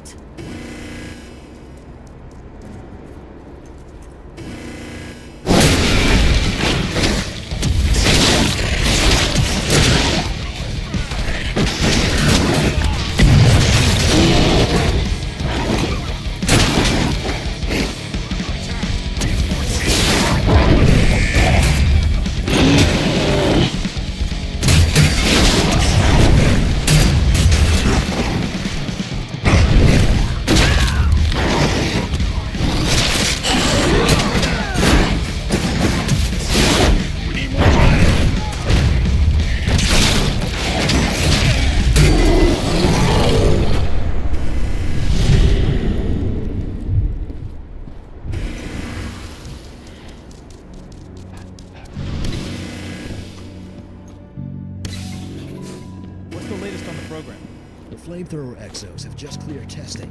Flamethrower exos have just cleared testing.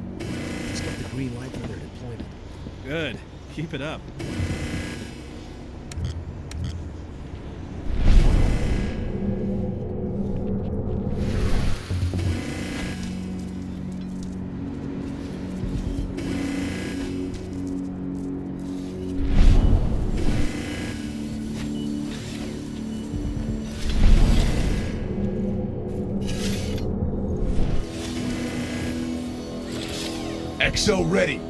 Just got the green light for their deployment. Good. Keep it up. Exo ready.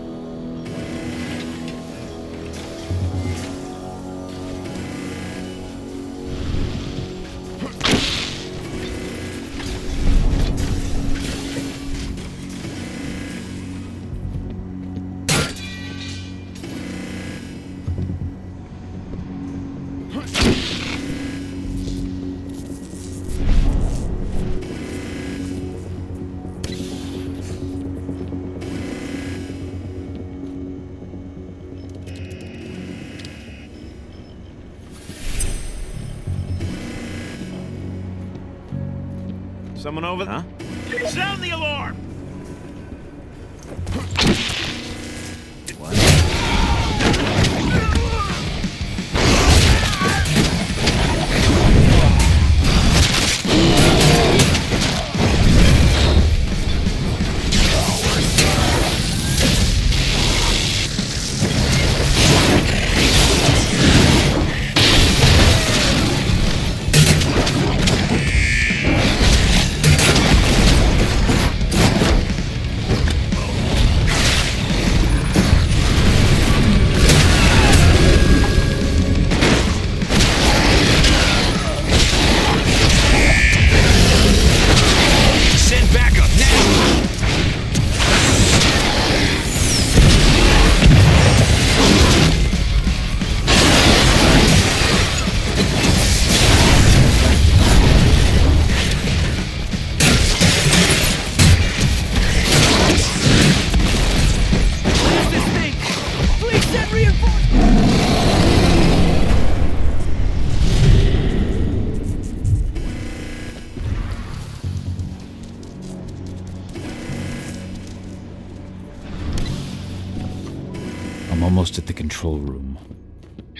Someone over there? Huh? Sound the alarm! I'm almost at the control room.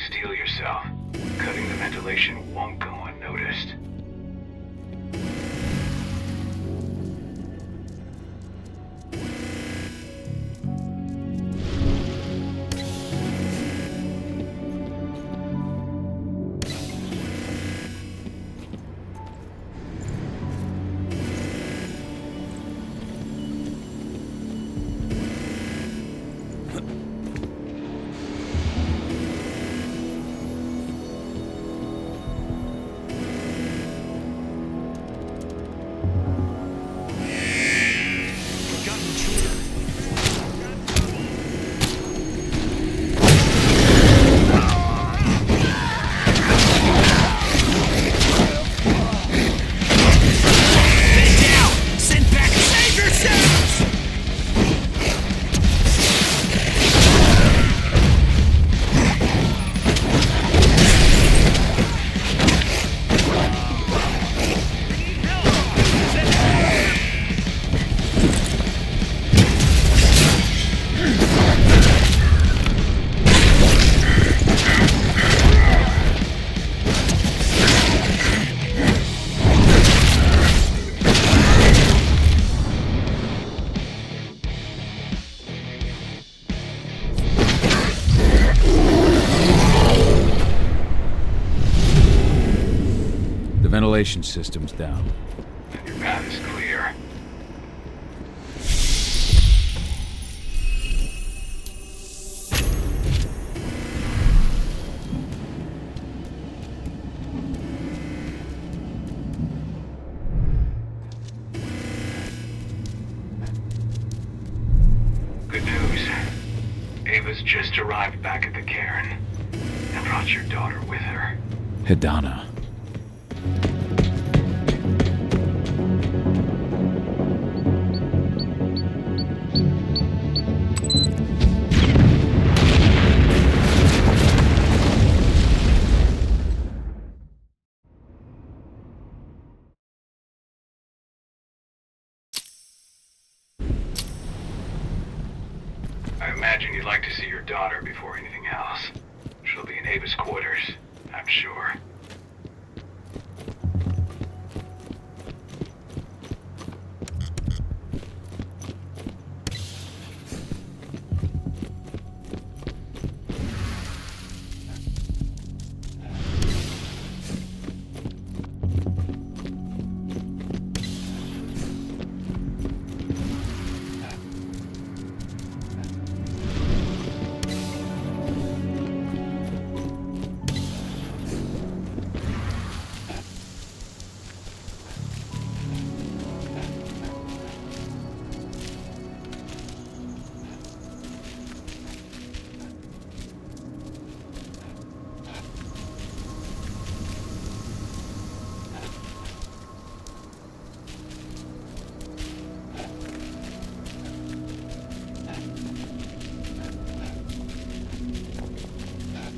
Steel yourself. Cutting the ventilation won't go unnoticed. ventilation system's down. Then your path is clear. Good news. Ava's just arrived back at the cairn and brought your daughter with her. Hidana. I imagine you'd like to see your daughter before anything else. She'll be in Ava's quarters, I'm sure.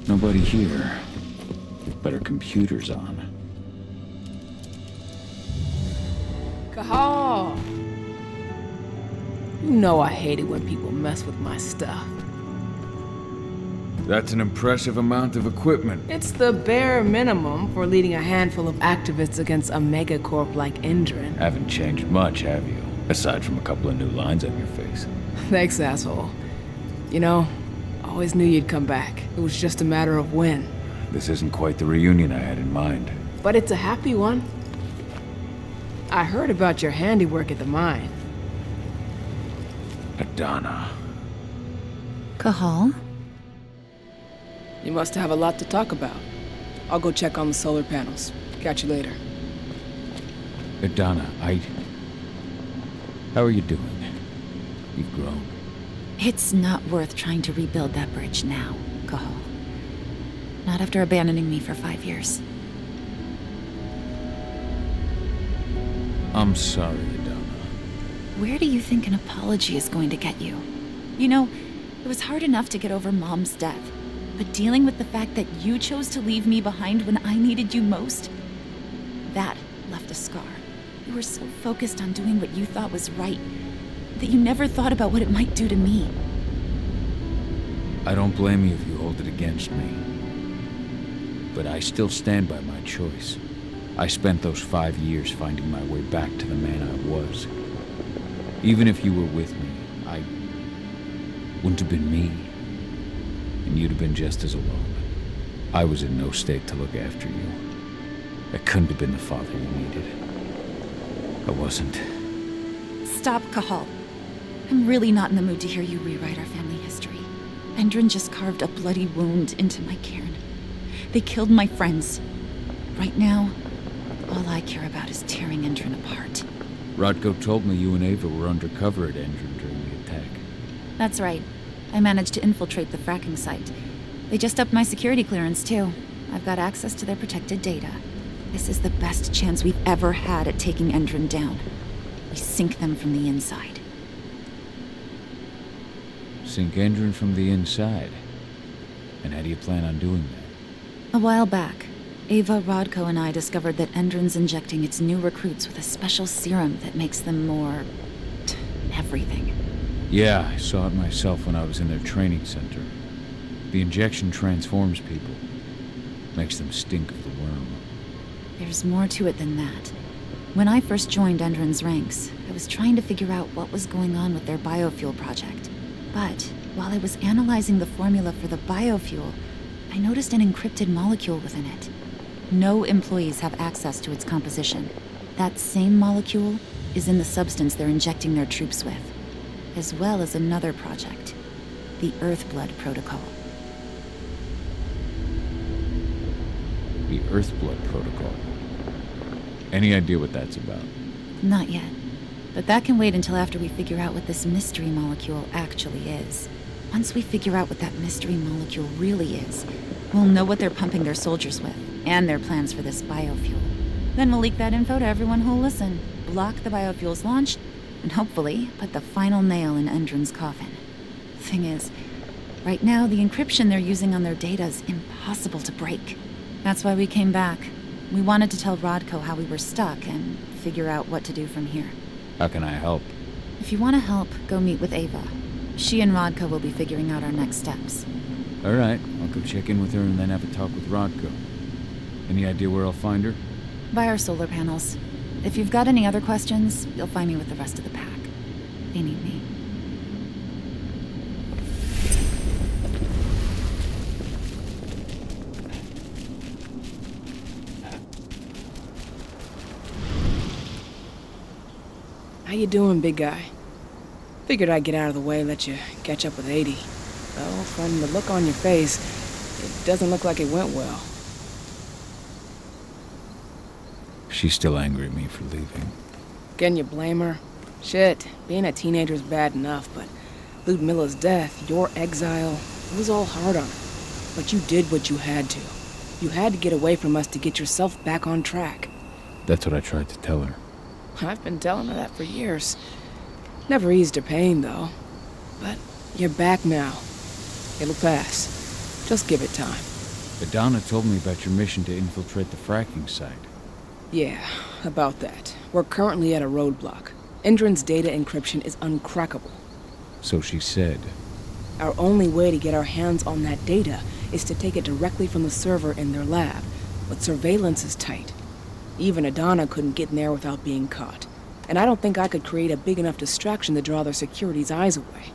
Nobody here. But her computer's on. Cahal! You know I hate it when people mess with my stuff. That's an impressive amount of equipment. It's the bare minimum for leading a handful of activists against a megacorp like Endron. Haven't changed much, have you? Aside from a couple of new lines on your face. Thanks, asshole. You know, I always knew you'd come back. It was just a matter of when. This isn't quite the reunion I had in mind. But it's a happy one. I heard about your handiwork at the mine. Hidana. Cahal? You must have a lot to talk about. I'll go check on the solar panels. Catch you later. Hidana, how are you doing? You've grown. It's not worth trying to rebuild that bridge now, Cahal. Not after abandoning me for 5 years. I'm sorry, Hidana. Where do you think an apology is going to get you? You know, it was hard enough to get over Mom's death, but dealing with the fact that you chose to leave me behind when I needed you most, that left a scar. You were so focused on doing what you thought was right, that you never thought about what it might do to me. I don't blame you if you hold it against me. But I still stand by my choice. I spent those 5 years finding my way back to the man I was. Even if you were with me, I wouldn't have been me. And you'd have been just as alone. I was in no state to look after you. I couldn't have been the father you needed. I wasn't. Stop, Cahal. I'm really not in the mood to hear you rewrite our family history. Endron just carved a bloody wound into my cairn. They killed my friends. Right now, all I care about is tearing Endron apart. Rodko told me you and Ava were undercover at Endron during the attack. That's right. I managed to infiltrate the fracking site. They just upped my security clearance, too. I've got access to their protected data. This is the best chance we've ever had at taking Endron down. We sink them from the inside. Sink Endron from the inside? And how do you plan on doing that? A while back, Ava, Rodko, and I discovered that Endron's injecting its new recruits with a special serum that makes them more... everything. Yeah, I saw it myself when I was in their training center. The injection transforms people. Makes them stink of the worm. There's more to it than that. When I first joined Endron's ranks, I was trying to figure out what was going on with their biofuel project. But while I was analyzing the formula for the biofuel, I noticed an encrypted molecule within it. No employees have access to its composition. That same molecule is in the substance they're injecting their troops with, as well as another project, the Earthblood Protocol. The Earthblood Protocol. Any idea what that's about? Not yet. But that can wait until after we figure out what this mystery molecule actually is. Once we figure out what that mystery molecule really is, we'll know what they're pumping their soldiers with, and their plans for this biofuel. Then we'll leak that info to everyone who'll listen, block the biofuel's launch, and hopefully put the final nail in Endron's coffin. Thing is, right now the encryption they're using on their data is impossible to break. That's why we came back. We wanted to tell Rodko how we were stuck and figure out what to do from here. How can I help? If you want to help, go meet with Ava. She and Rodko will be figuring out our next steps. All right, I'll go check in with her and then have a talk with Rodko. Any idea where I'll find her? By our solar panels. If you've got any other questions, you'll find me with the rest of the pack. They need me. How you doing, big guy? Figured I'd get out of the way, let you catch up with 80. Well, from the look on your face, it doesn't look like it went well. She's still angry at me for leaving. Can you blame her? Shit, being a teenager's bad enough, but Ludmilla's death, your exile, it was all hard on her. But you did what you had to. You had to get away from us to get yourself back on track. That's what I tried to tell her. I've been telling her that for years. Never eased her pain, though. But you're back now. It'll pass. Just give it time. Adana told me about your mission to infiltrate the fracking site. Yeah, about that. We're currently at a roadblock. Endron's data encryption is uncrackable. So she said. Our only way to get our hands on that data is to take it directly from the server in their lab. But surveillance is tight. Even Adana couldn't get in there without being caught. And I don't think I could create a big enough distraction to draw their security's eyes away.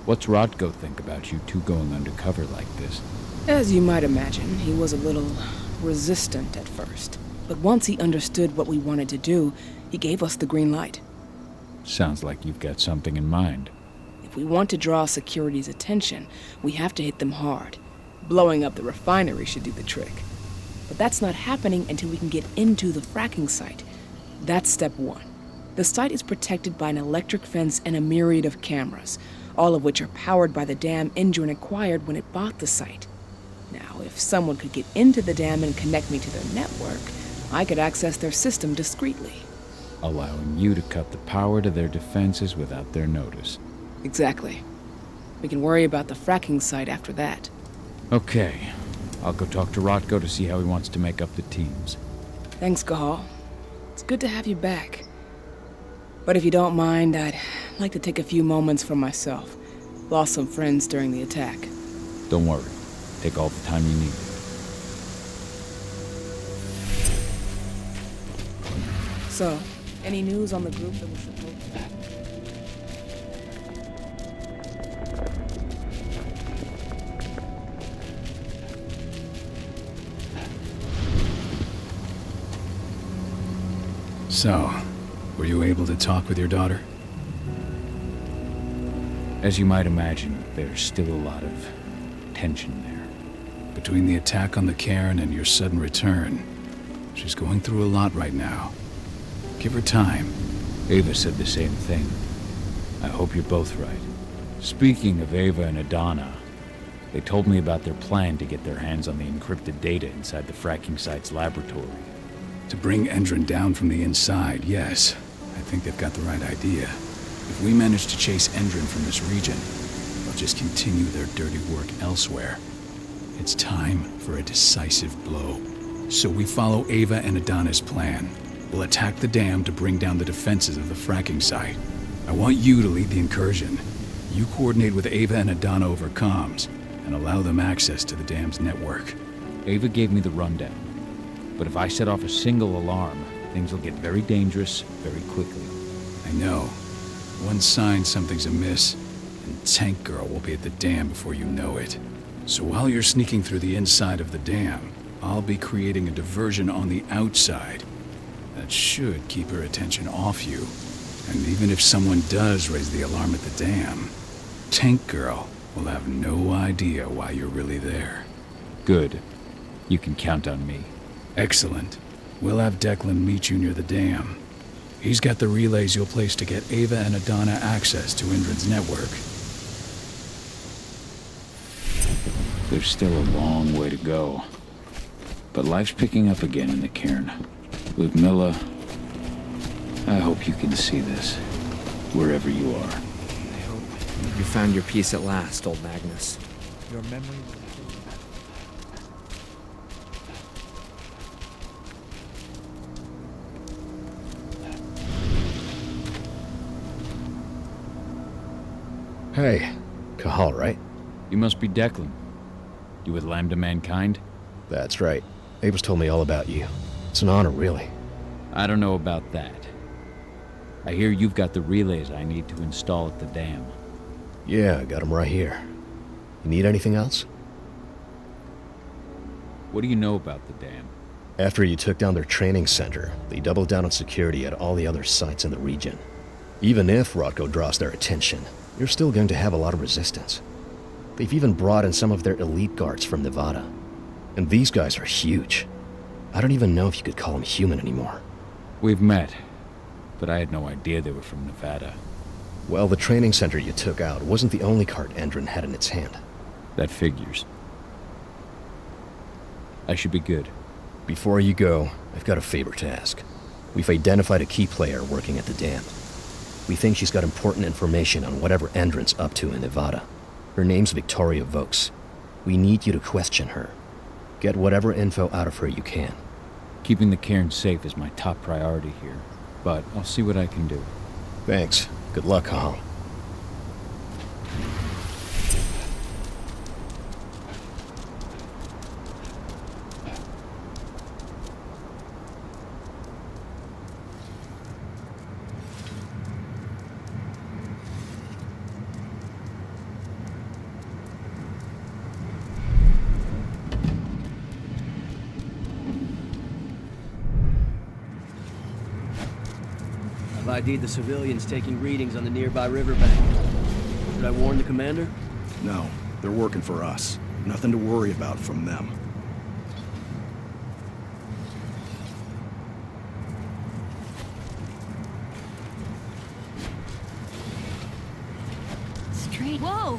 What's Rodko think about you two going undercover like this? As you might imagine, he was a little resistant at first. But once he understood what we wanted to do, he gave us the green light. Sounds like you've got something in mind. If we want to draw security's attention, we have to hit them hard. Blowing up the refinery should do the trick. But that's not happening until we can get into the fracking site. That's step one. The site is protected by an electric fence and a myriad of cameras, all of which are powered by the dam Endron acquired when it bought the site. Now, if someone could get into the dam and connect me to their network, I could access their system discreetly. Allowing you to cut the power to their defenses without their notice. Exactly. We can worry about the fracking site after that. Okay. I'll go talk to Rodko to see how he wants to make up the teams. Thanks, Cahal. It's good to have you back. But if you don't mind, I'd like to take a few moments for myself. Lost some friends during the attack. Don't worry. Take all the time you need. So, any news on the group that was supposed to... So, were you able to talk with your daughter? As you might imagine, there's still a lot of tension there. Between the attack on the cairn and your sudden return, she's going through a lot right now. Give her time. Ava said the same thing. I hope you're both right. Speaking of Ava and Adana, they told me about their plan to get their hands on the encrypted data inside the fracking site's laboratory. To bring Endron down from the inside, yes. I think they've got the right idea. If we manage to chase Endron from this region, they'll just continue their dirty work elsewhere. It's time for a decisive blow. So we follow Ava and Adana's plan. We'll attack the dam to bring down the defenses of the fracking site. I want you to lead the incursion. You coordinate with Ava and Adana over comms, and allow them access to the dam's network. Ava gave me the rundown. But if I set off a single alarm, things will get very dangerous very quickly. I know. One sign something's amiss, and Tank Girl will be at the dam before you know it. So while you're sneaking through the inside of the dam, I'll be creating a diversion on the outside. That should keep her attention off you. And even if someone does raise the alarm at the dam, Tank Girl will have no idea why you're really there. Good. You can count on me. Excellent. We'll have Declan meet you near the dam. He's got the relays you'll place to get Ava and Adana access to Endron's network. There's still a long way to go. But life's picking up again in the cairn. Ludmilla, I hope you can see this, wherever you are. I hope you found your peace at last, old Magnus. Your memory... Hey, Cahal, right? You must be Declan. You with Lambda Mankind? That's right. Ava's told me all about you. It's an honor, really. I don't know about that. I hear you've got the relays I need to install at the dam. Yeah, I got them right here. You need anything else? What do you know about the dam? After you took down their training center, they doubled down on security at all the other sites in the region. Even if Rodko draws their attention, you're still going to have a lot of resistance. They've even brought in some of their elite guards from Nevada. And these guys are huge. I don't even know if you could call them human anymore. We've met, but I had no idea they were from Nevada. Well, the training center you took out wasn't the only card Endron had in its hand. That figures. I should be good. Before you go, I've got a favor to ask. We've identified a key player working at the dam. We think she's got important information on whatever Endron's up to in Nevada. Her name's Victoria Vokes. We need you to question her. Get whatever info out of her you can. Keeping the cairn safe is my top priority here, but I'll see what I can do. Thanks. Good luck, Cahal. I've ID'd the civilians taking readings on the nearby riverbank. Should I warn the commander? No, they're working for us. Nothing to worry about from them. Straight. Whoa!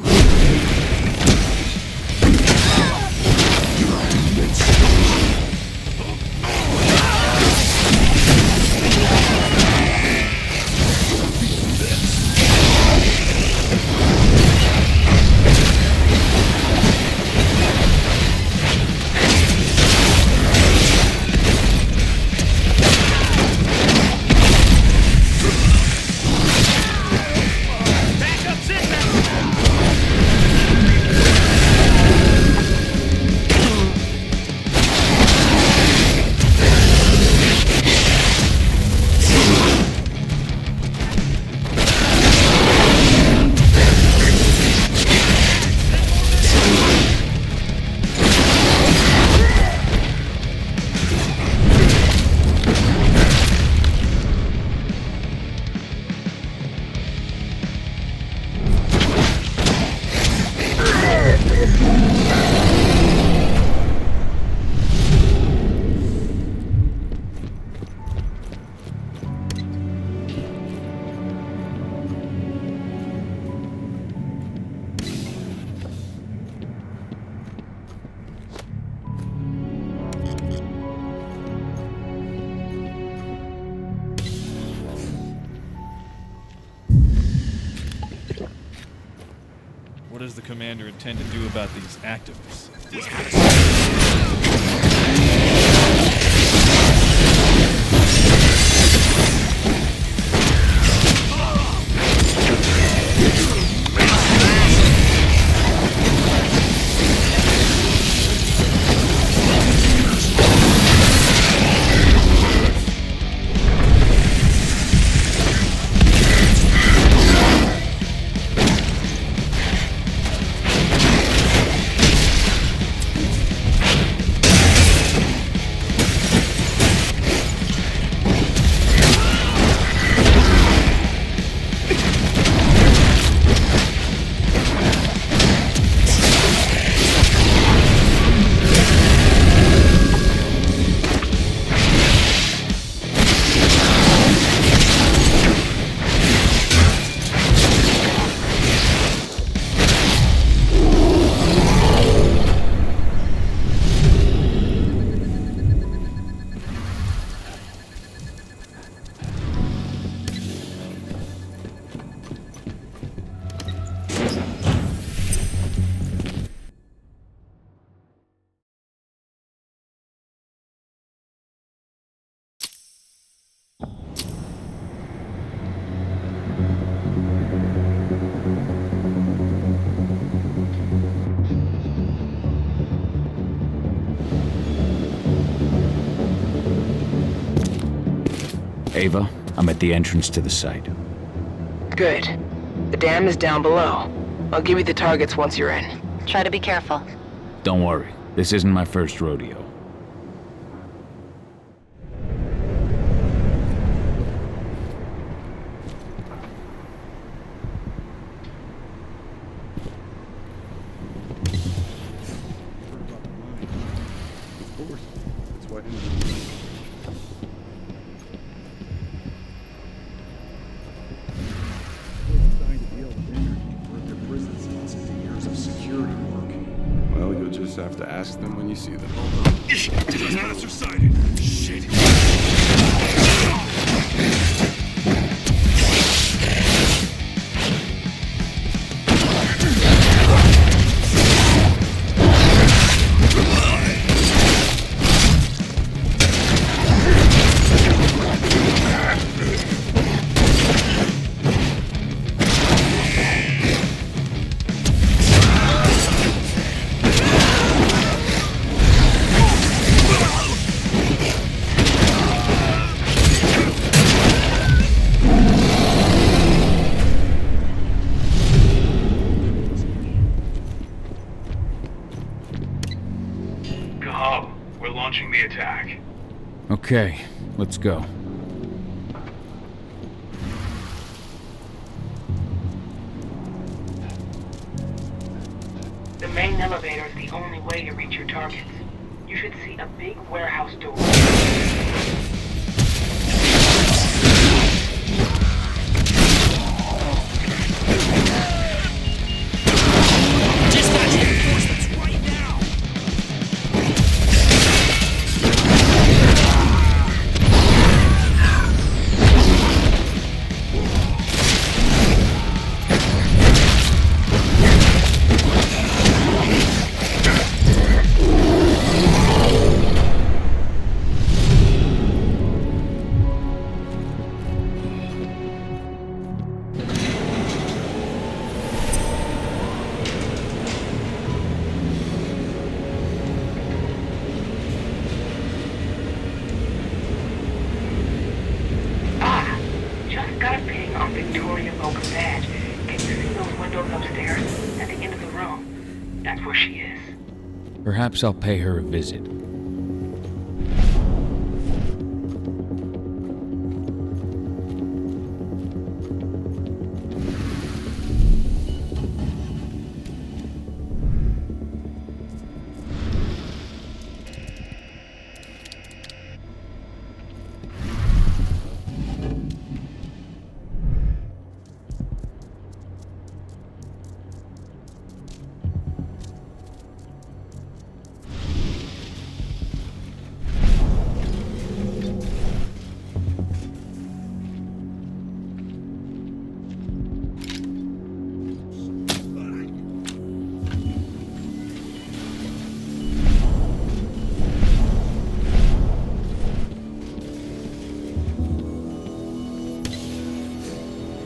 What does the commander intend to do about these activists? Ava, I'm at the entrance to the site. Good. The dam is down below. I'll give you the targets once you're in. Try to be careful. Don't worry, this isn't my first rodeo. That's why Well, you'll just have to ask them when you see them. Trespassers sighted. Shit. Cahal, we're launching the attack. Okay, let's go. The main elevator is the only way to reach your targets. You should see a big warehouse door. Dispatch reinforcements right now! Perhaps I'll pay her a visit.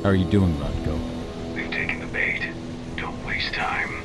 How are you doing, Rodko? We've taken the bait. Don't waste time.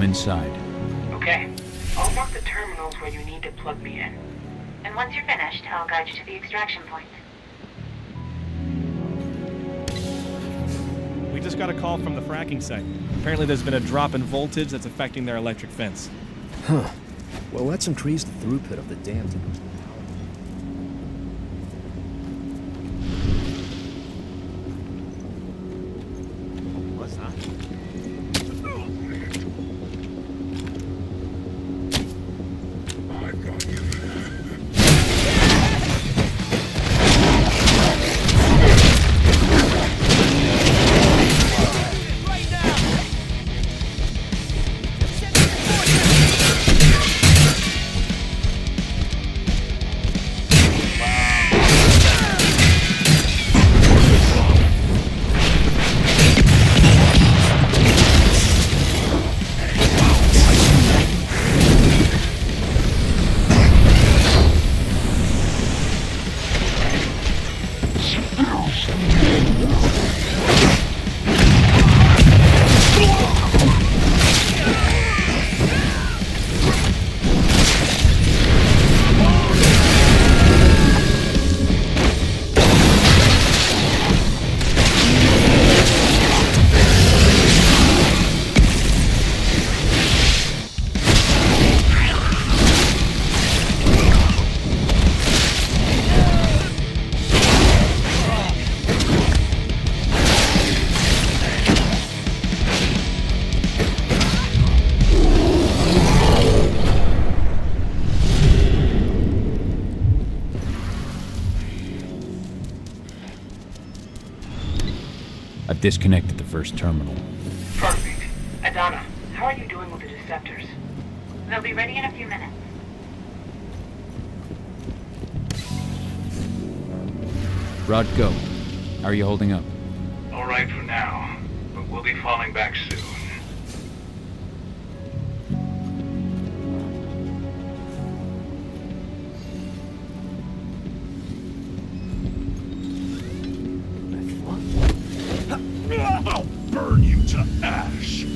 inside. Okay. I'll mark the terminals where you need to plug me in. And once you're finished, I'll guide you to the extraction point. We just got a call from the fracking site. Apparently there's been a drop in voltage that's affecting their electric fence. Huh. Well, let's increase the throughput of the dam to... What's that? I've got you. I've disconnected the first terminal. Perfect. Adana, how are you doing with the deceptors? They'll be ready in a few minutes. Rod, go. How are you holding up? All right for now, but we'll be falling back soon. I'll burn you to ash.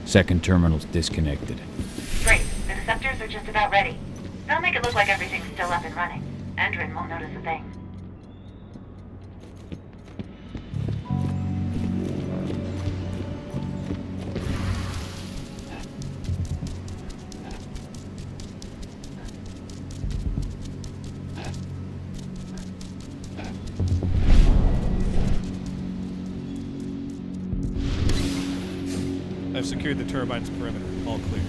Second terminal's disconnected. Great. The deceptors are just about ready. They'll make it look like everything's still up and running. Endron won't notice a thing. I've secured the turbine's perimeter. All clear.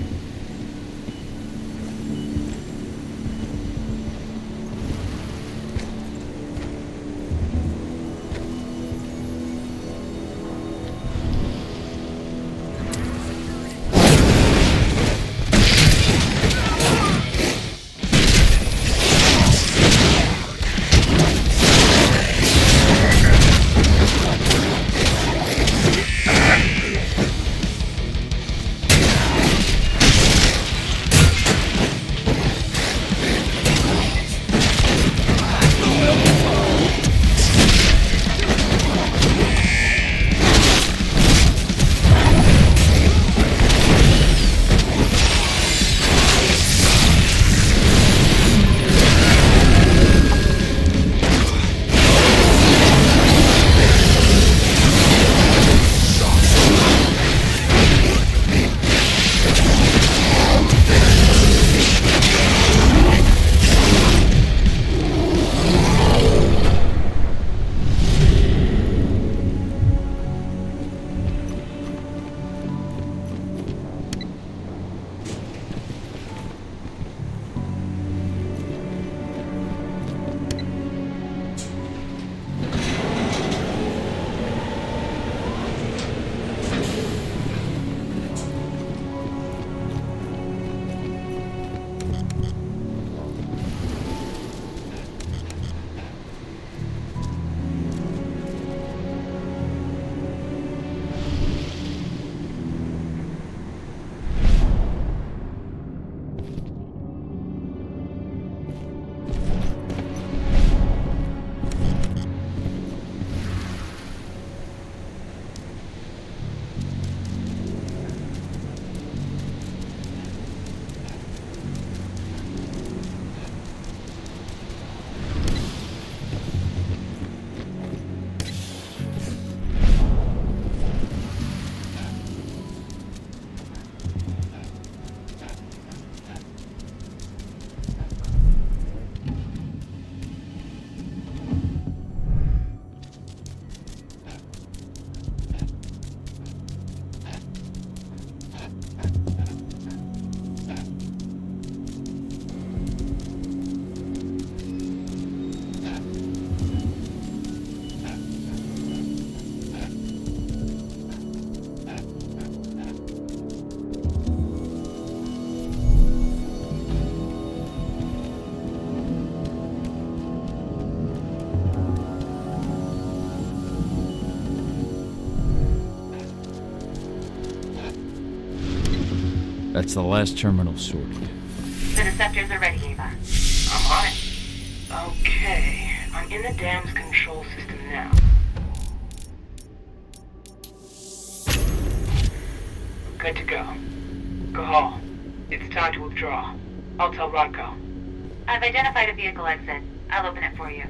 That's the last terminal sorted. The receptors are ready, Ava. I'm on it. Okay, I'm in the dam's control system now. Good to go. Cahal, it's time to withdraw. I'll tell Rodko. I've identified a vehicle exit. I'll open it for you.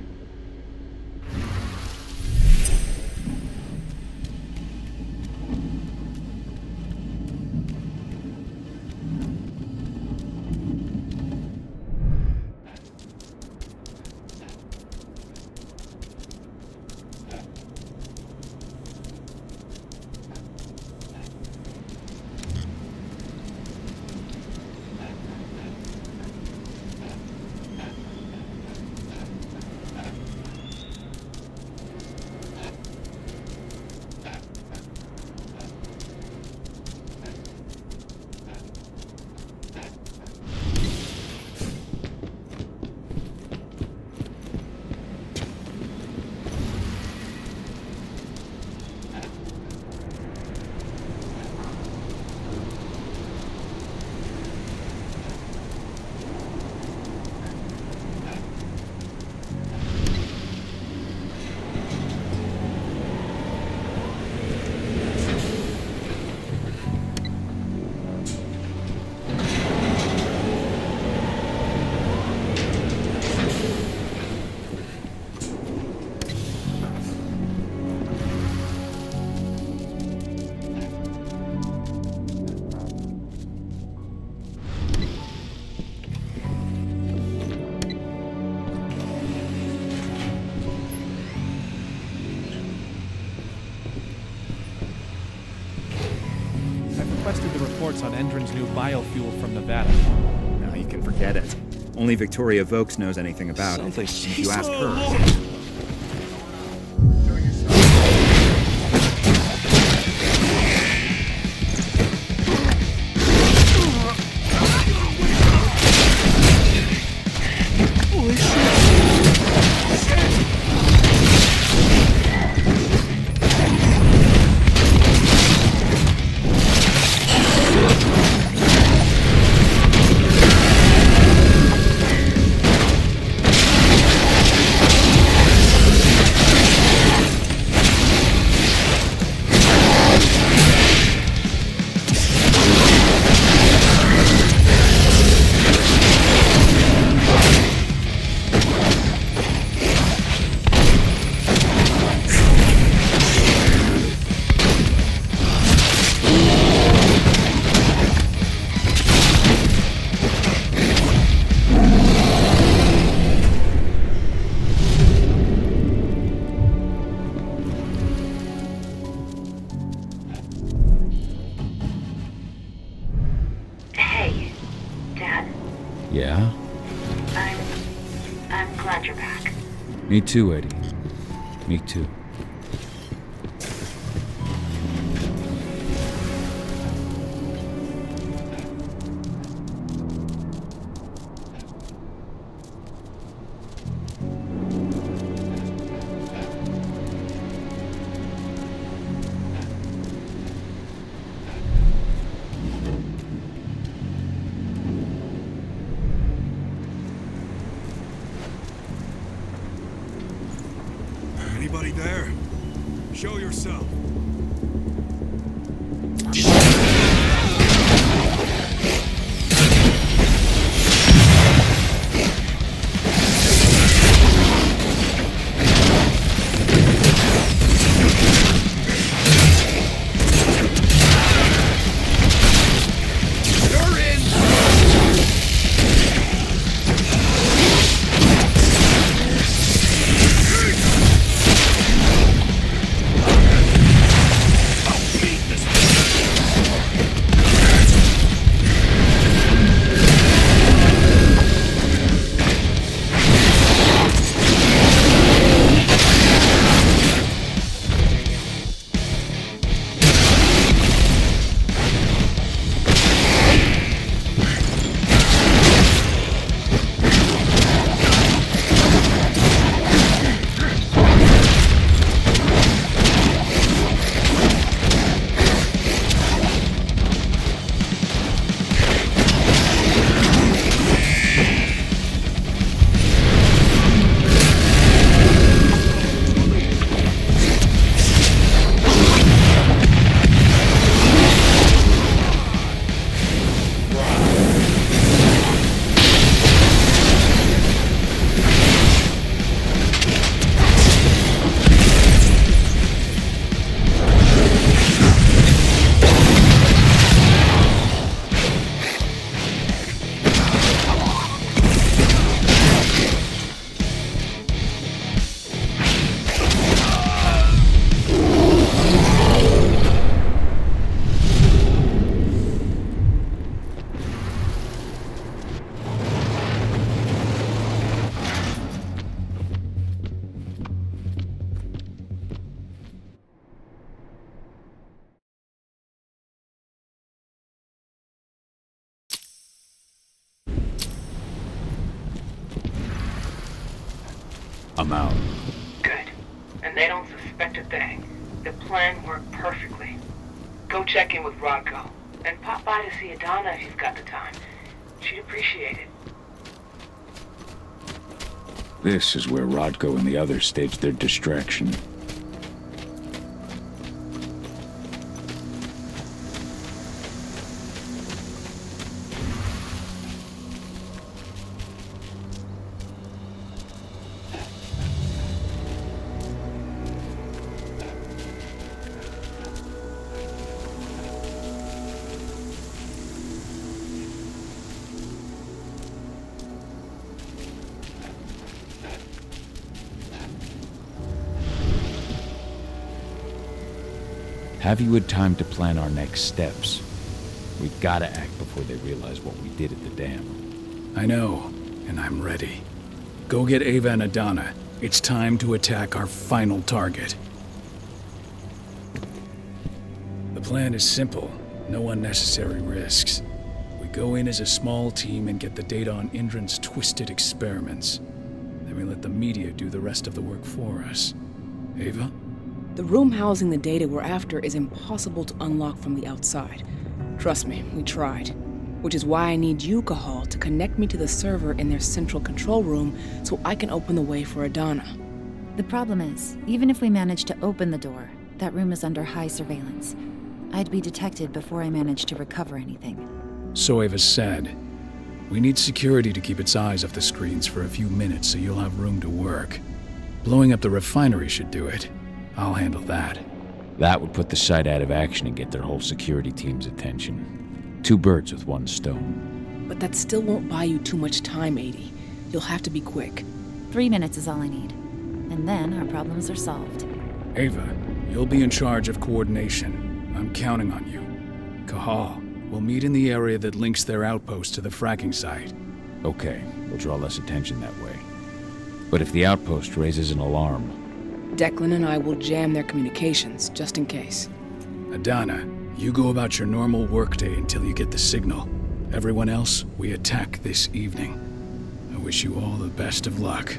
Requested the reports on Endron's new biofuel from Nevada. No, you can forget it. Only Victoria Vokes knows anything about it. If you ask her. Yeah? I'm glad you're back. Me too, Eddie. Me too. Anybody there? Show yourself. I'm out. Good. And they don't suspect a thing. The plan worked perfectly. Go check in with Rodko. And pop by to see Adana if you've got the time. She'd appreciate it. This is where Rodko and the others staged their distraction. Have you had time to plan our next steps? We've got to act before they realize what we did at the dam. I know, and I'm ready. Go get Ava and Adana. It's time to attack our final target. The plan is simple. No unnecessary risks. We go in as a small team and get the data on Endron's twisted experiments. Then we let the media do the rest of the work for us. Ava? The room housing the data we're after is impossible to unlock from the outside. Trust me, we tried. Which is why I need you, Cahal, to connect me to the server in their central control room so I can open the way for Adana. The problem is, even if we manage to open the door, that room is under high surveillance. I'd be detected before I managed to recover anything. So Ava said. We need security to keep its eyes off the screens for a few minutes so you'll have room to work. Blowing up the refinery should do it. I'll handle that. That would put the site out of action and get their whole security team's attention. 2 birds with 1 stone. But that still won't buy you too much time, 80. You'll have to be quick. 3 minutes is all I need. And then our problems are solved. Ava, you'll be in charge of coordination. I'm counting on you. Cahal, we'll meet in the area that links their outpost to the fracking site. Okay, we'll draw less attention that way. But if the outpost raises an alarm... Declan and I will jam their communications, just in case. Adana, you go about your normal workday until you get the signal. Everyone else, we attack this evening. I wish you all the best of luck.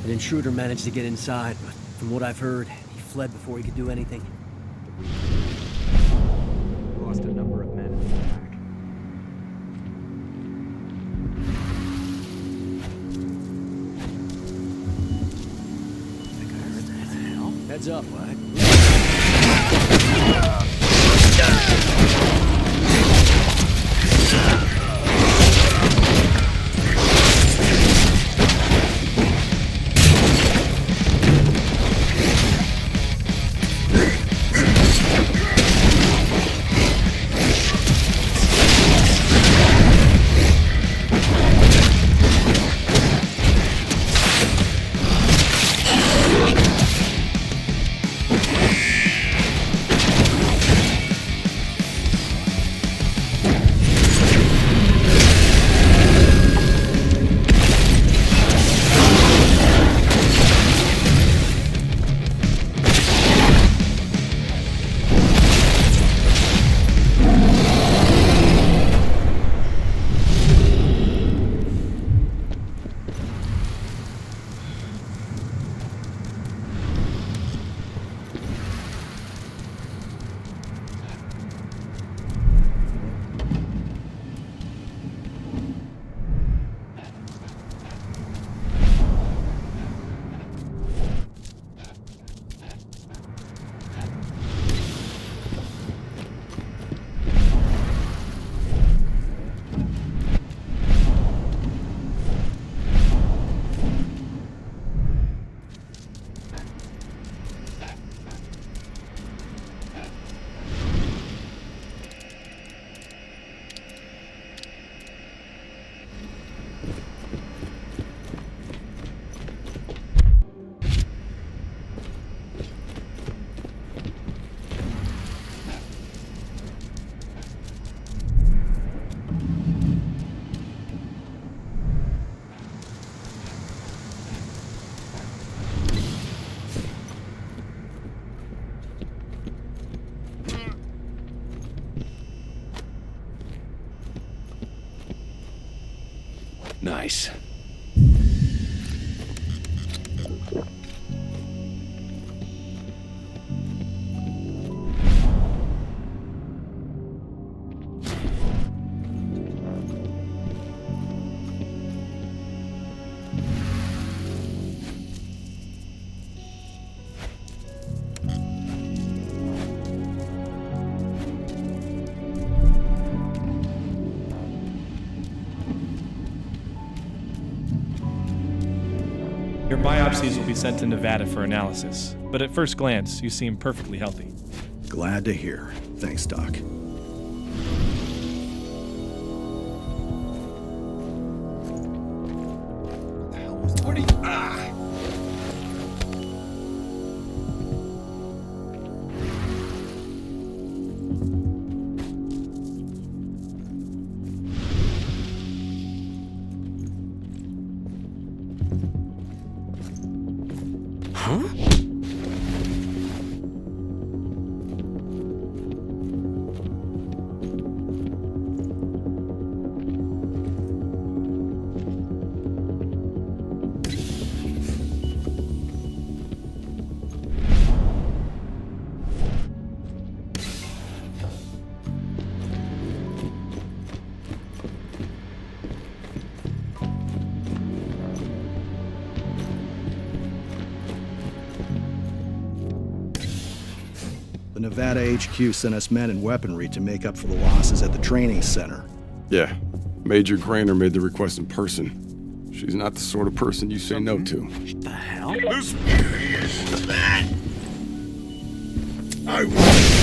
An intruder managed to get inside, but from what I've heard, he fled before he could do anything. Lost a number of men in the attack. Think I heard that. Hell? Heads up, what? Nice. Your biopsies will be sent to Nevada for analysis, but at first glance, you seem perfectly healthy. Glad to hear. Thanks, Doc. What are you... Huh? The Nevada HQ sent us men and weaponry to make up for the losses at the training center. Yeah, Major Grainer made the request in person. She's not the sort of person you say no to. What the hell? This is that. I will.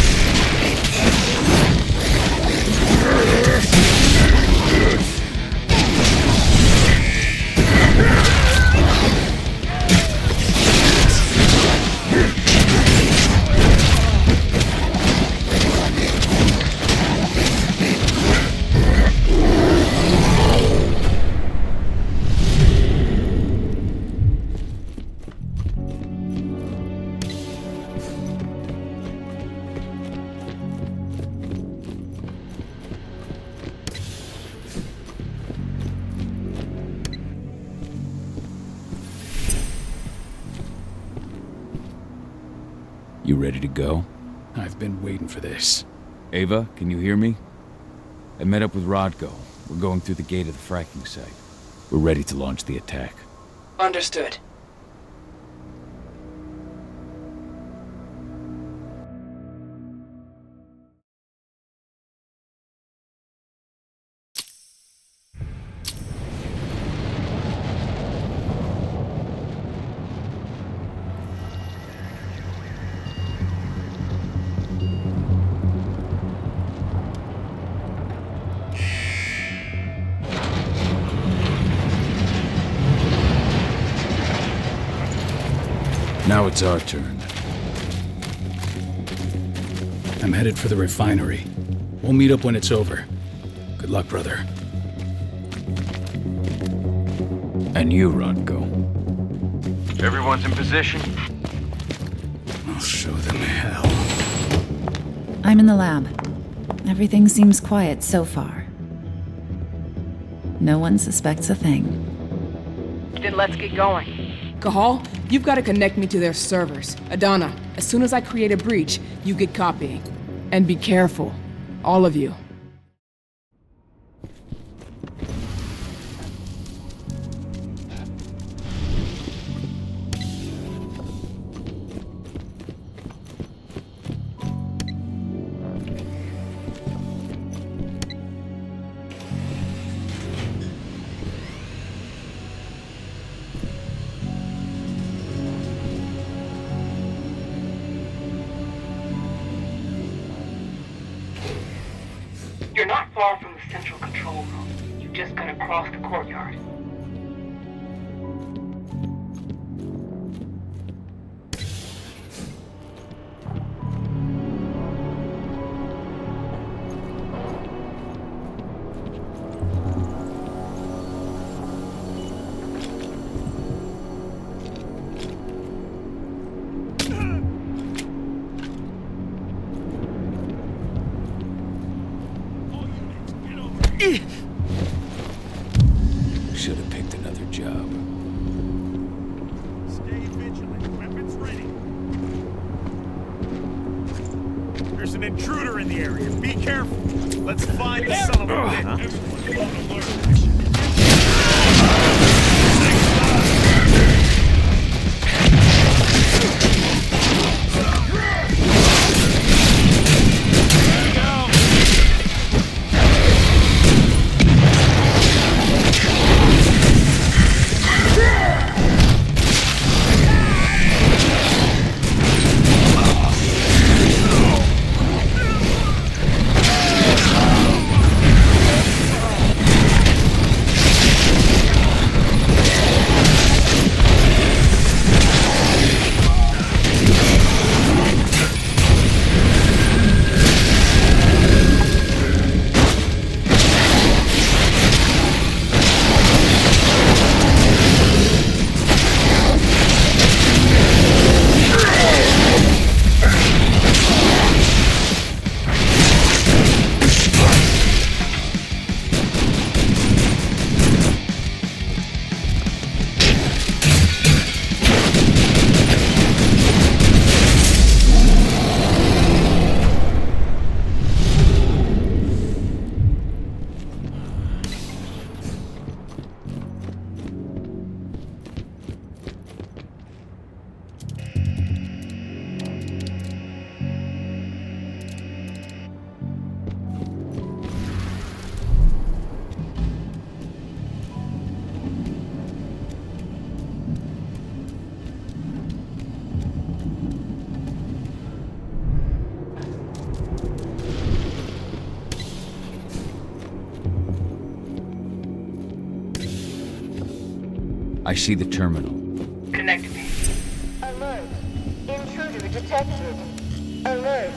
You ready to go? I've been waiting for this. Ava, can you hear me? I met up with Rodko. We're going through the gate of the fracking site. We're ready to launch the attack. Understood. Now it's our turn. I'm headed for the refinery. We'll meet up when it's over. Good luck, brother. And you, Rodko. Everyone's in position? I'll show them hell. I'm in the lab. Everything seems quiet so far. No one suspects a thing. Then let's get going. Cahal, you've got to connect me to their servers. Adana, as soon as I create a breach, you get copying. And be careful. All of you. You're not far from the central control room. You just gotta cross the courtyard. Should have There's an intruder in the area. Be careful. Let's find the son of a bitch. I see the terminal. Connect me. Alert. Intruder detected. Alert.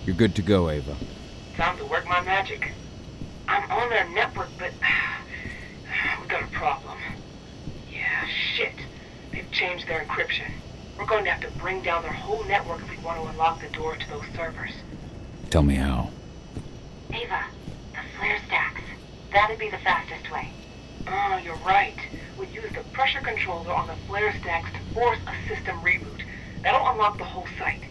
You're good to go, Ava. Time to work my magic. I'm on their network, but we got a problem. Yeah, shit. They've changed their encryption. We're going to have to bring down their whole network if we want to unlock the door to those servers. Tell me how. Ava, the flare stacks. That'd be the fastest way. Oh, you're right. We use the pressure controller on the flare stacks to force a system reboot. That'll unlock the whole site.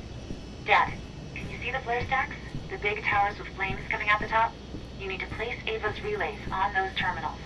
Dad, can you see the flare stacks? The big towers with flames coming out the top? You need to place Ava's relays on those terminals.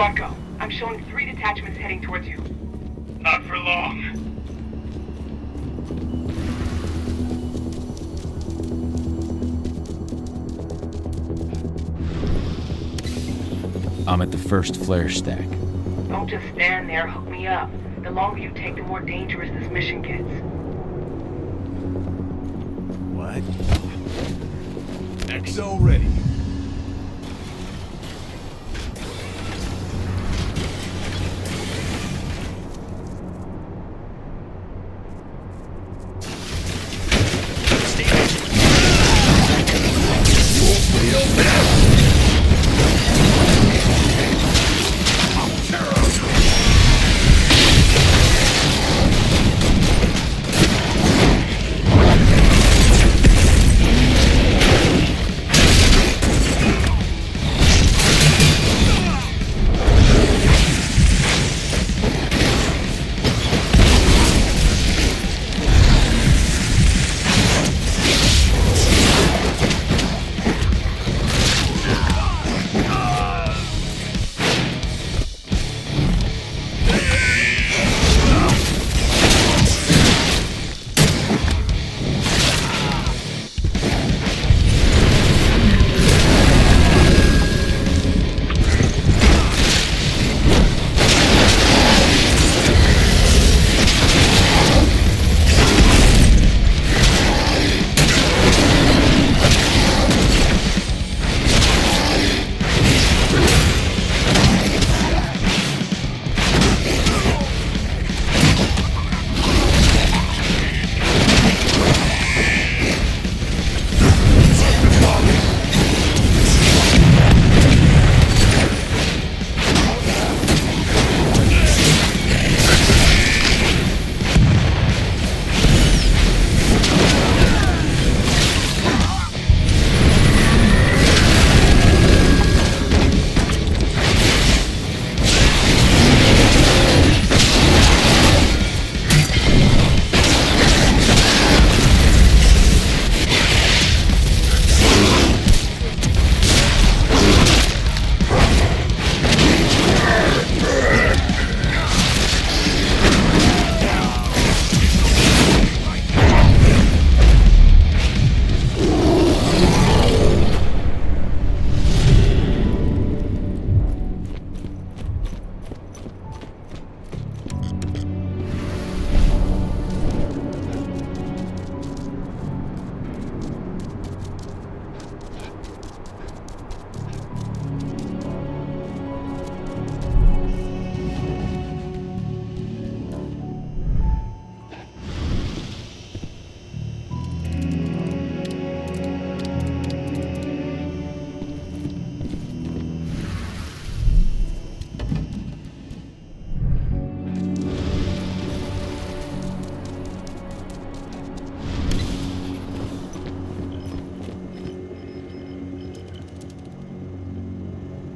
Rocco, I'm showing 3 detachments heading towards you. Not for long. I'm at the first flare stack. Don't just stand there, hook me up. The longer you take, the more dangerous this mission gets. What? XO ready.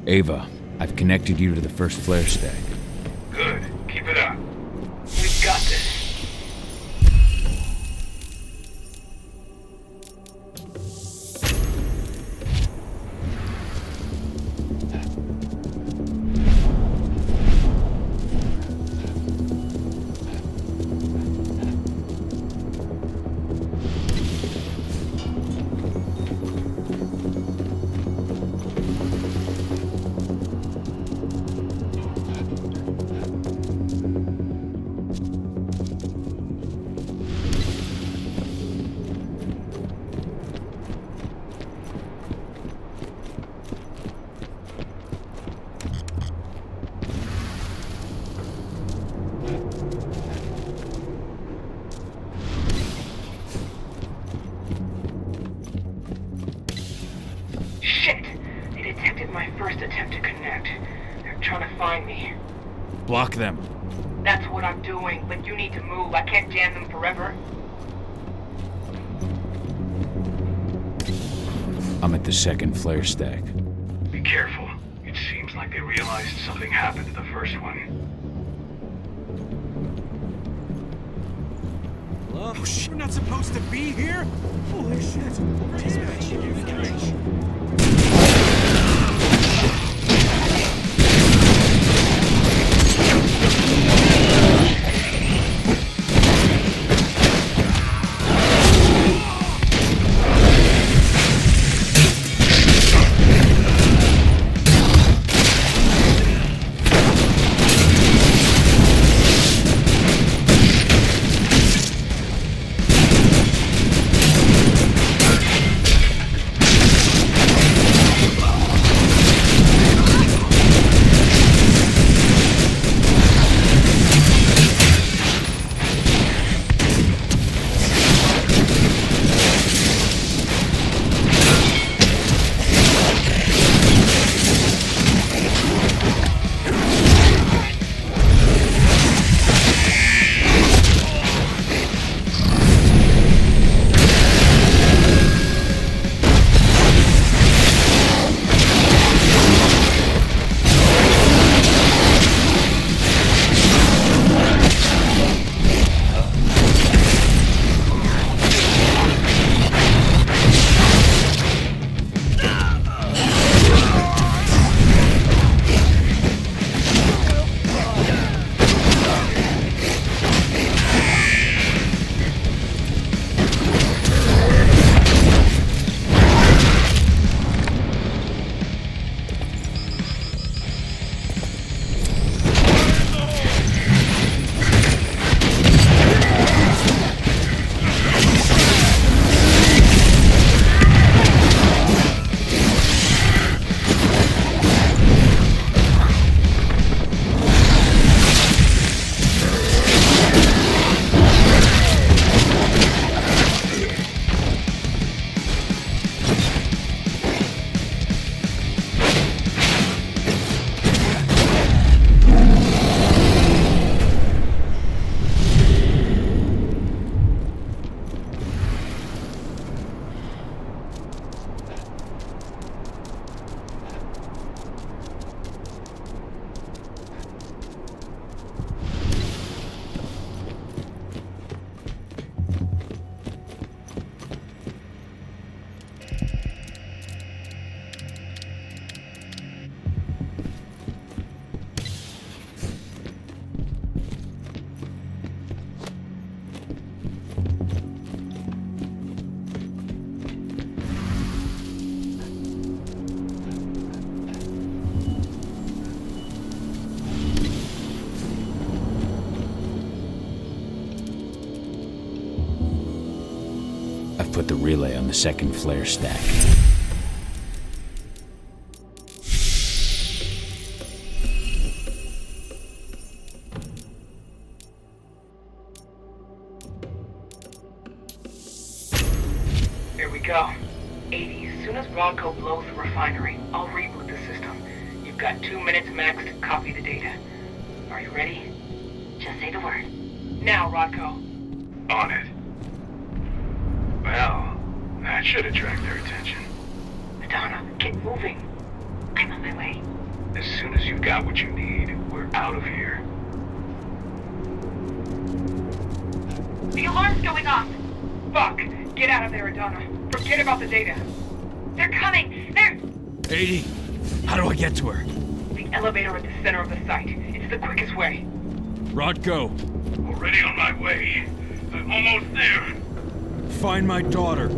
Ava, I've connected you to the first flare stack. Good. Keep it up. We've got this. Block them. That's what I'm doing, but you need to move. I can't jam them forever. I'm at the second flare stack. Be careful. It seems like they realized something happened to the first one. Hello? Oh shit, we're not supposed to be here? Holy shit. put the relay on the second flare stack. Here we go. 80. As soon as Rodco blows the refinery, I'll reboot the system. You've got 2 minutes max to copy the data. Are you ready? Just say the word. Now, Rodco. On it. Well, that should attract their attention. Madonna, get moving. I'm on my way. As soon as you've got what you need, we're out of here. The alarm's going off. Fuck. Get out of there, Adana. Forget about the data. They're coming. They're... 80. How do I get to her? The elevator at the center of the site. It's the quickest way. Rodco. Already on my way. I'm almost there. Find my daughter.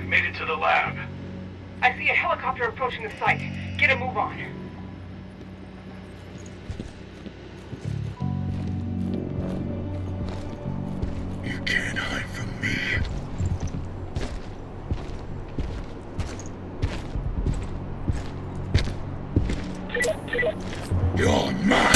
Made it to the lab. I see a helicopter approaching the site. Get a move on. You can't hide from me. You're mine.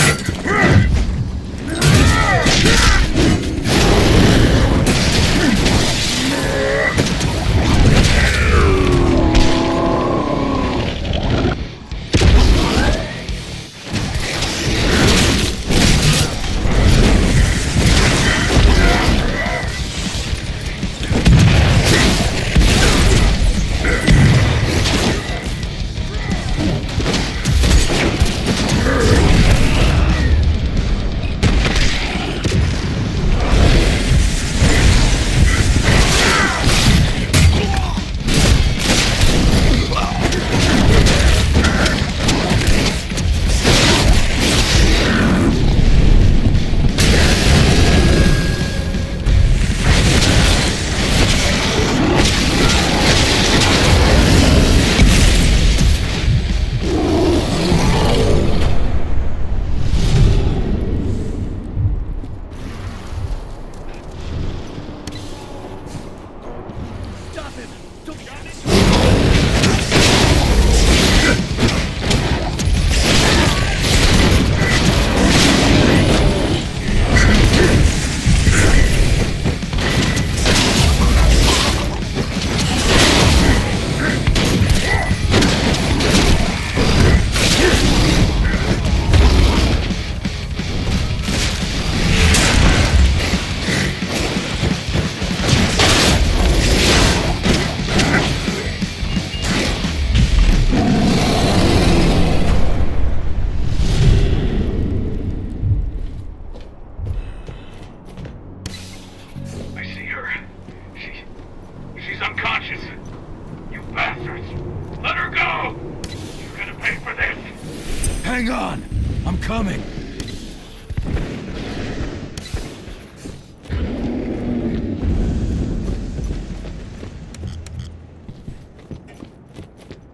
Hang on! I'm coming!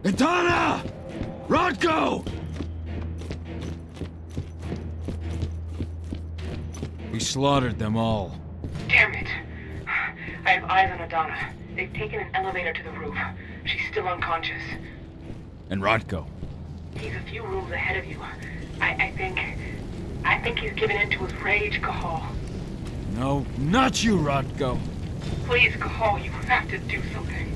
Idana! Rodko! We slaughtered them all. Damn it. I have eyes on Adana. They've taken an elevator to the roof. She's still unconscious. And Rodko? He's a few rooms ahead of you. I think he's given in to his rage, Cahal. No, not you, Rodko. Please, Cahal, you have to do something.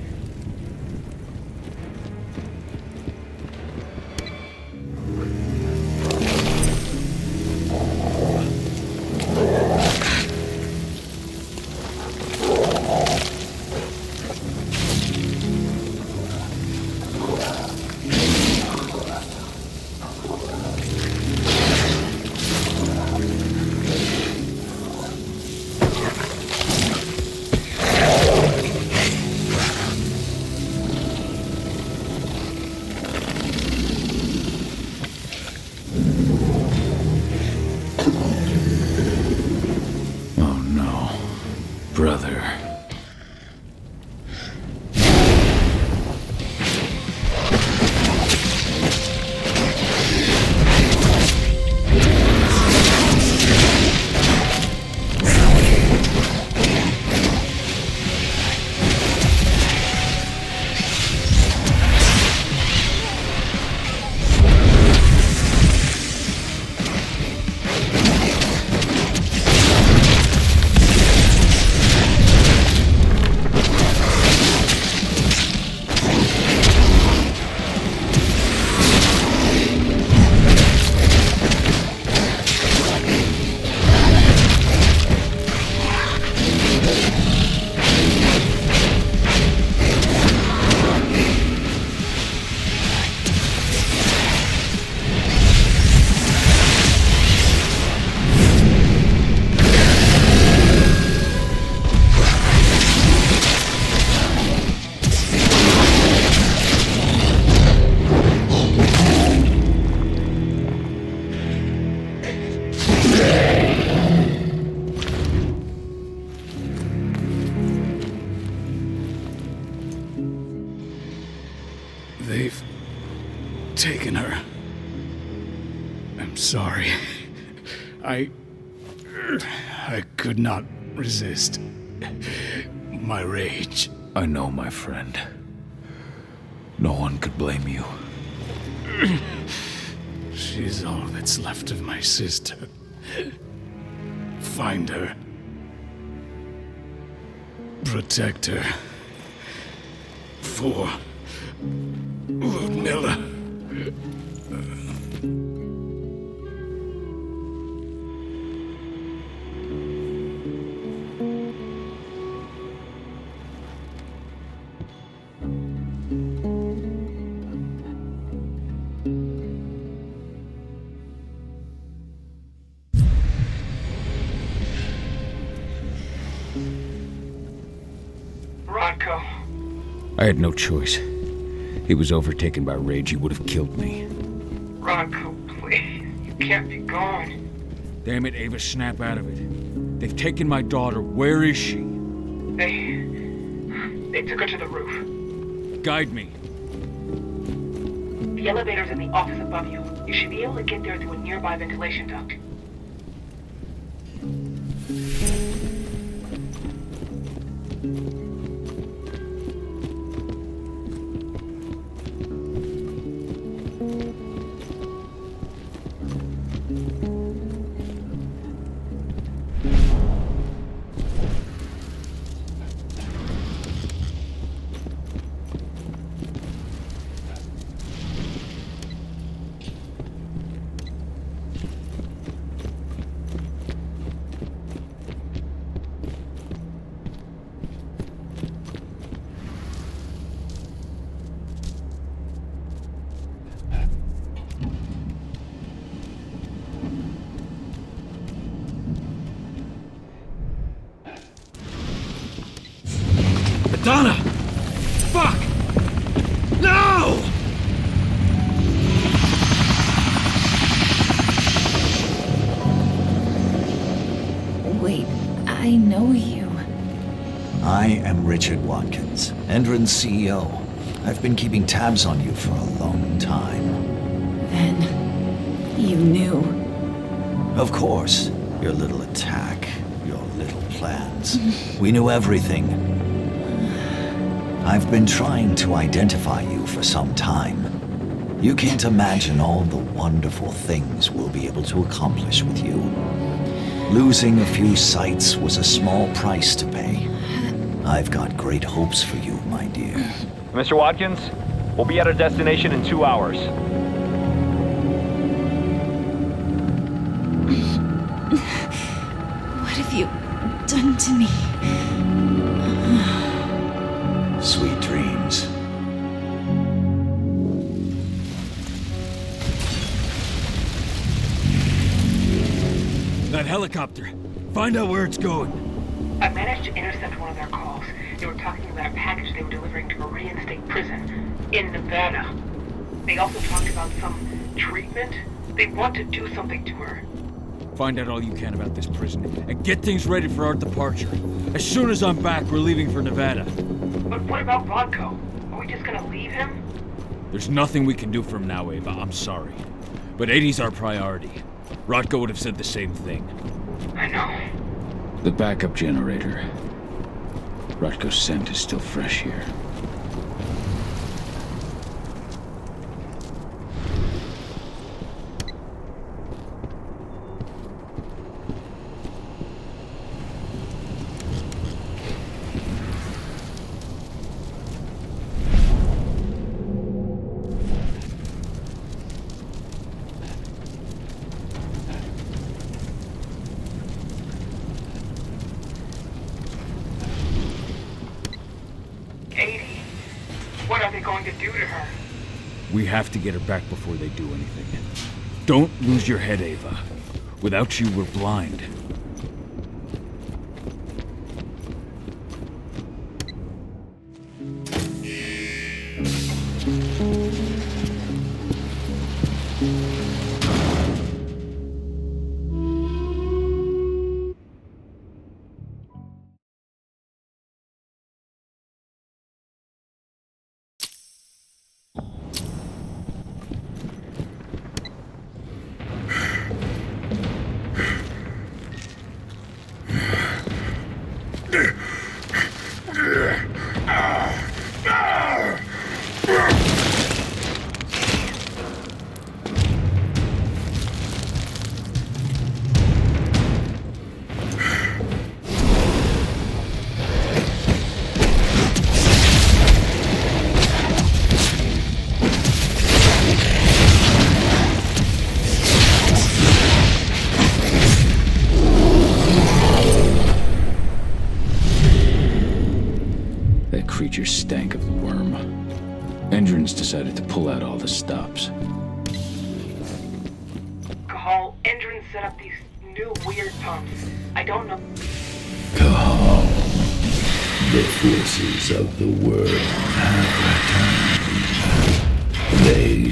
Brother. They've taken her. I'm sorry. I could not resist my rage. I know, my friend. No one could blame you. She's all that's left of my sister. Find her. Protect her. For Ludmilla. Rodko. I had no choice. He was overtaken by rage. He would have killed me. Rodko, please. You can't be gone. Damn it, Ava, snap out of it. They've taken my daughter. Where is she? They took her to the roof. Guide me. The elevator's in the office above you. You should be able to get there through a nearby ventilation duct. Donna! Fuck! No! Wait, I know you. I am Richard Watkins, Endron's CEO. I've been keeping tabs on you for a long time. Then, you knew. Of course. Your little attack, your little plans. We knew everything. I've been trying to identify you for some time. You can't imagine all the wonderful things we'll be able to accomplish with you. Losing a few sites was a small price to pay. I've got great hopes for you, my dear. Mr. Watkins, we'll be at our destination in 2 hours. What have you done to me? Sweet dreams. That helicopter. Find out where it's going. I managed to intercept one of their calls. They were talking about a package they were delivering to Meridian State Prison in Nevada. They also talked about some treatment. They want to do something to her. Find out all you can about this prison, and get things ready for our departure. As soon as I'm back, we're leaving for Nevada. But what about Rodko? Are we just gonna leave him? There's nothing we can do for him now, Ava. I'm sorry. But 80's our priority. Rodko would have said the same thing. I know. The backup generator. Rodko's scent is still fresh here. What are they going to do to her? We have to get her back before they do anything. Don't lose your head, Ava. Without you, we're blind. Creature stank of the worm. Endron's decided to pull out all the stops. Cahal, Endron set up these new weird pumps. I don't know. Cahal, the forces of the world have returned. They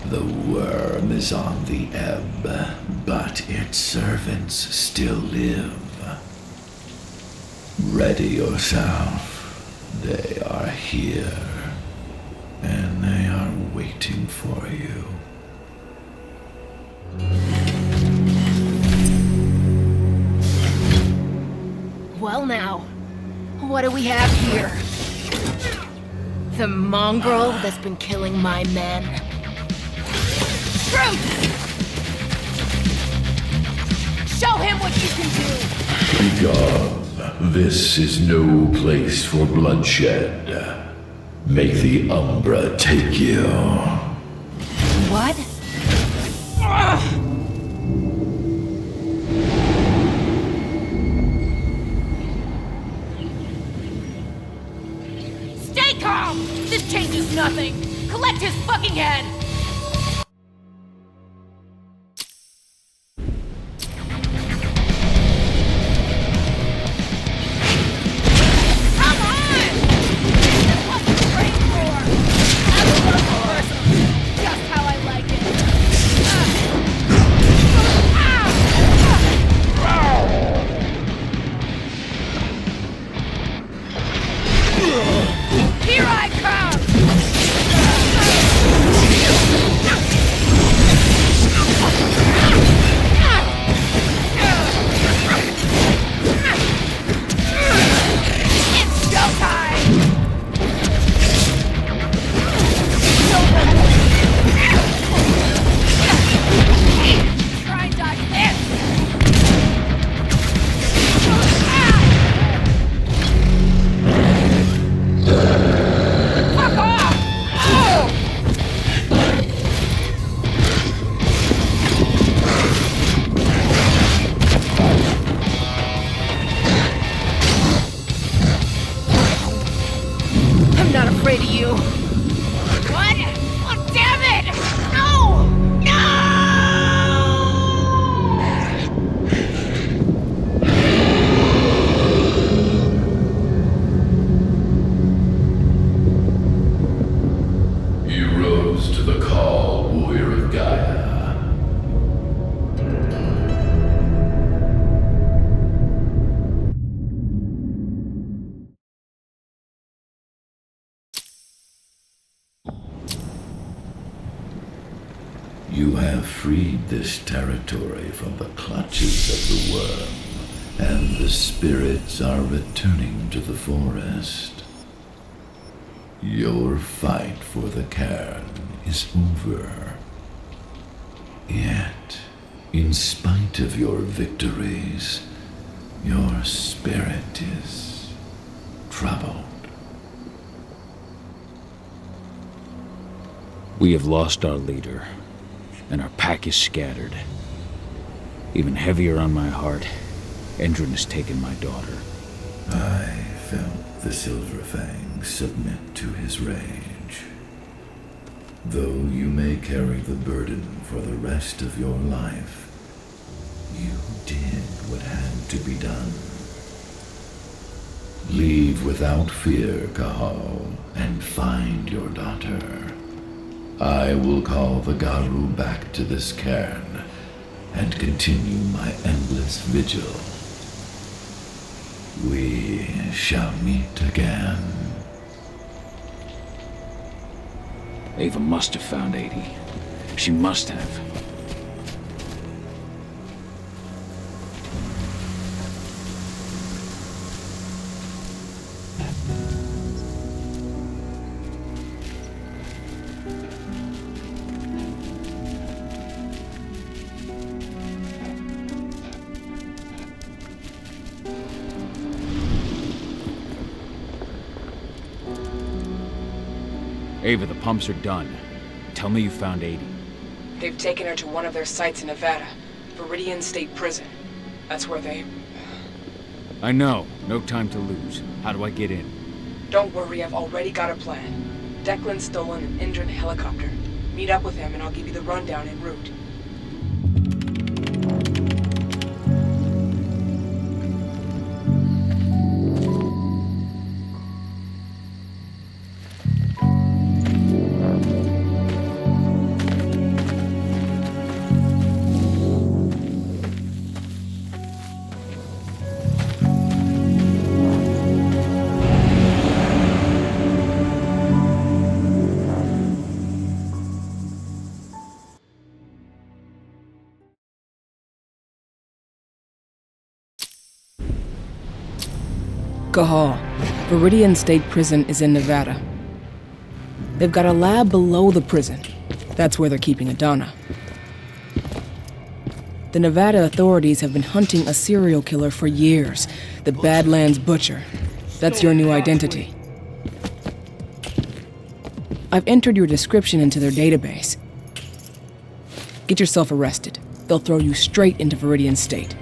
The worm is on the ebb, but its servants still live. Ready yourself. They are here, and they are waiting for you. Well now, what do we have here? The mongrel that's been killing my men. Truth! Show him what you can do! Begone. This is no place for bloodshed. Make the Umbra take you. What? Stay calm! This changes nothing! Collect his fucking head! Here I come! You have freed this territory from the clutches of the worm, and the spirits are returning to the forest. Your fight for the cairn is over. Yet, in spite of your victories, your spirit is troubled. We have lost our leader, and our pack is scattered. Even heavier on my heart, Endron has taken my daughter. I felt the Silver Fang submit to his rage. Though you may carry the burden for the rest of your life, you did what had to be done. Leave without fear, Cahal, and find your daughter. I will call the Garu back to this cairn and continue my endless vigil. We shall meet again. Ava must have found 80. She must have. Ava, the pumps are done. Tell me you found 80. They've taken her to one of their sites in Nevada, Viridian State Prison. That's where they... I know. No time to lose. How do I get in? Don't worry, I've already got a plan. Declan's stolen an Endron helicopter. Meet up with him and I'll give you the rundown en route. Cahal. Viridian State Prison is in Nevada. They've got a lab below the prison. That's where they're keeping Adana. The Nevada authorities have been hunting a serial killer for years. The Badlands Butcher. That's your new identity. I've entered your description into their database. Get yourself arrested. They'll throw you straight into Viridian State.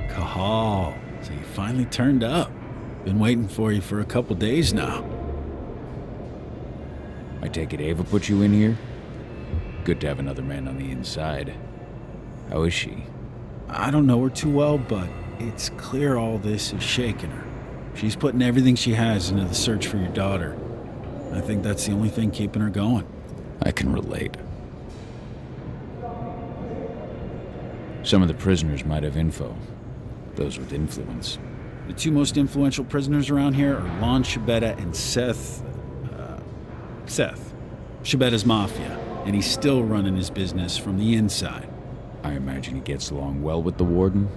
Cahal, so you finally turned up. Been waiting for you for a couple days now. I take it Ava put you in here? Good to have another man on the inside. How is she? I don't know her too well, but it's clear all this is shaking her. She's putting everything she has into the search for your daughter. I think that's the only thing keeping her going. I can relate. Some of the prisoners might have info. Those with influence. The two most influential prisoners around here are Lon Shibeta and Seth. Shibetta's mafia, and he's still running his business from the inside. I imagine he gets along well with the warden?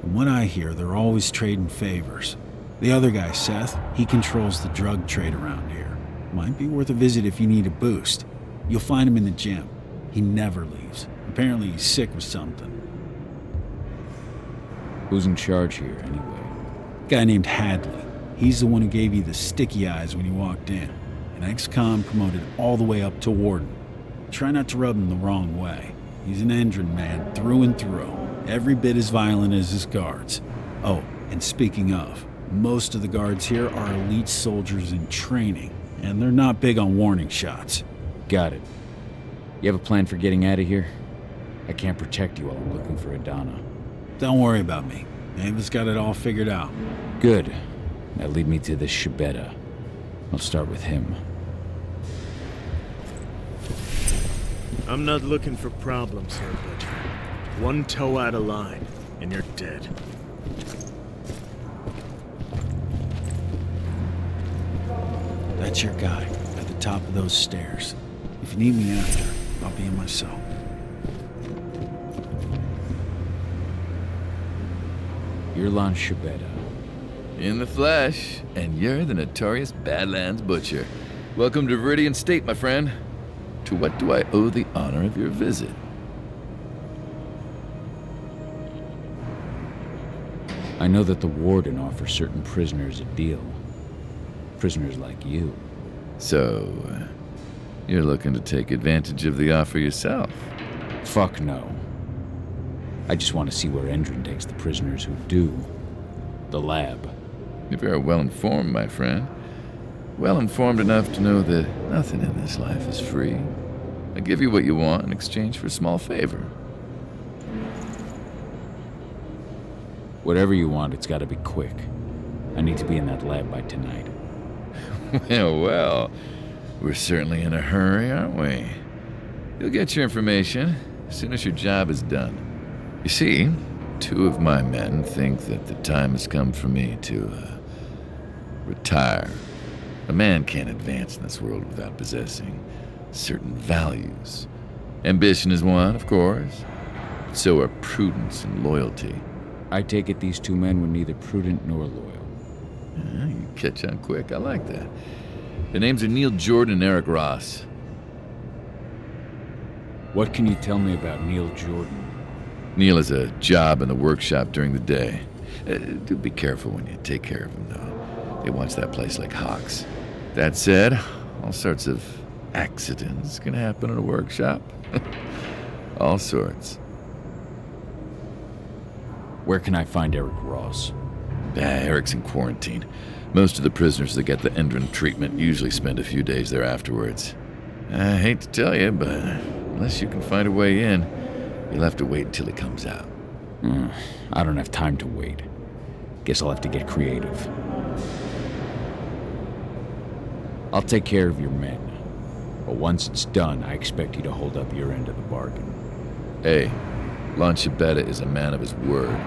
From what I hear, they're always trading favors. The other guy, Seth, he controls the drug trade around here. Might be worth a visit if you need a boost. You'll find him in the gym. He never leaves. Apparently he's sick with something. Who's in charge here, anyway? Guy named Hadley. He's the one who gave you the sticky eyes when you walked in. An ex-con promoted all the way up to warden. Try not to rub him the wrong way. He's an Endron man through and through. Every bit as violent as his guards. Oh, and speaking of, most of the guards here are elite soldiers in training, and they're not big on warning shots. Got it. You have a plan for getting out of here? I can't protect you while I'm looking for Adana. Don't worry about me. Ava's got it all figured out. Good. Now lead me to this Shibeta. I'll start with him. I'm not looking for problems here, Butcher. One toe out of line, and you're dead. That's your guy, at the top of those stairs. If you need me after, I'll be in my cell. You're Lon Shibeta. In the flesh, and you're the notorious Badlands Butcher. Welcome to Viridian State, my friend. To what do I owe the honor of your visit? I know that the warden offers certain prisoners a deal. Prisoners like you. So, you're looking to take advantage of the offer yourself? Fuck no. I just want to see where Endron takes the prisoners who do. The lab. You're very well informed, my friend. Well informed enough to know that nothing in this life is free. I give you what you want in exchange for a small favor. Whatever you want, it's got to be quick. I need to be in that lab by tonight. Well, we're certainly in a hurry, aren't we? You'll get your information as soon as your job is done. You see, two of my men think that the time has come for me to retire. A man can't advance in this world without possessing certain values. Ambition is one, of course. So are prudence and loyalty. I take it these two men were neither prudent nor loyal. You catch on quick. I like that. Their names are Neil Jordan and Eric Ross. What can you tell me about Neil Jordan? Neil has a job in the workshop during the day. Do be careful when you take care of him, though. They watch that place like hawks. That said, all sorts of accidents can happen in a workshop. All sorts. Where can I find Eric Ross? Eric's in quarantine. Most of the prisoners that get the Endron treatment usually spend a few days there afterwards. I hate to tell you, but unless you can find a way in, you'll have to wait until he comes out. I don't have time to wait. Guess I'll have to get creative. I'll take care of your men. But once it's done, I expect you to hold up your end of the bargain. Hey, Lon Shibeta is a man of his word.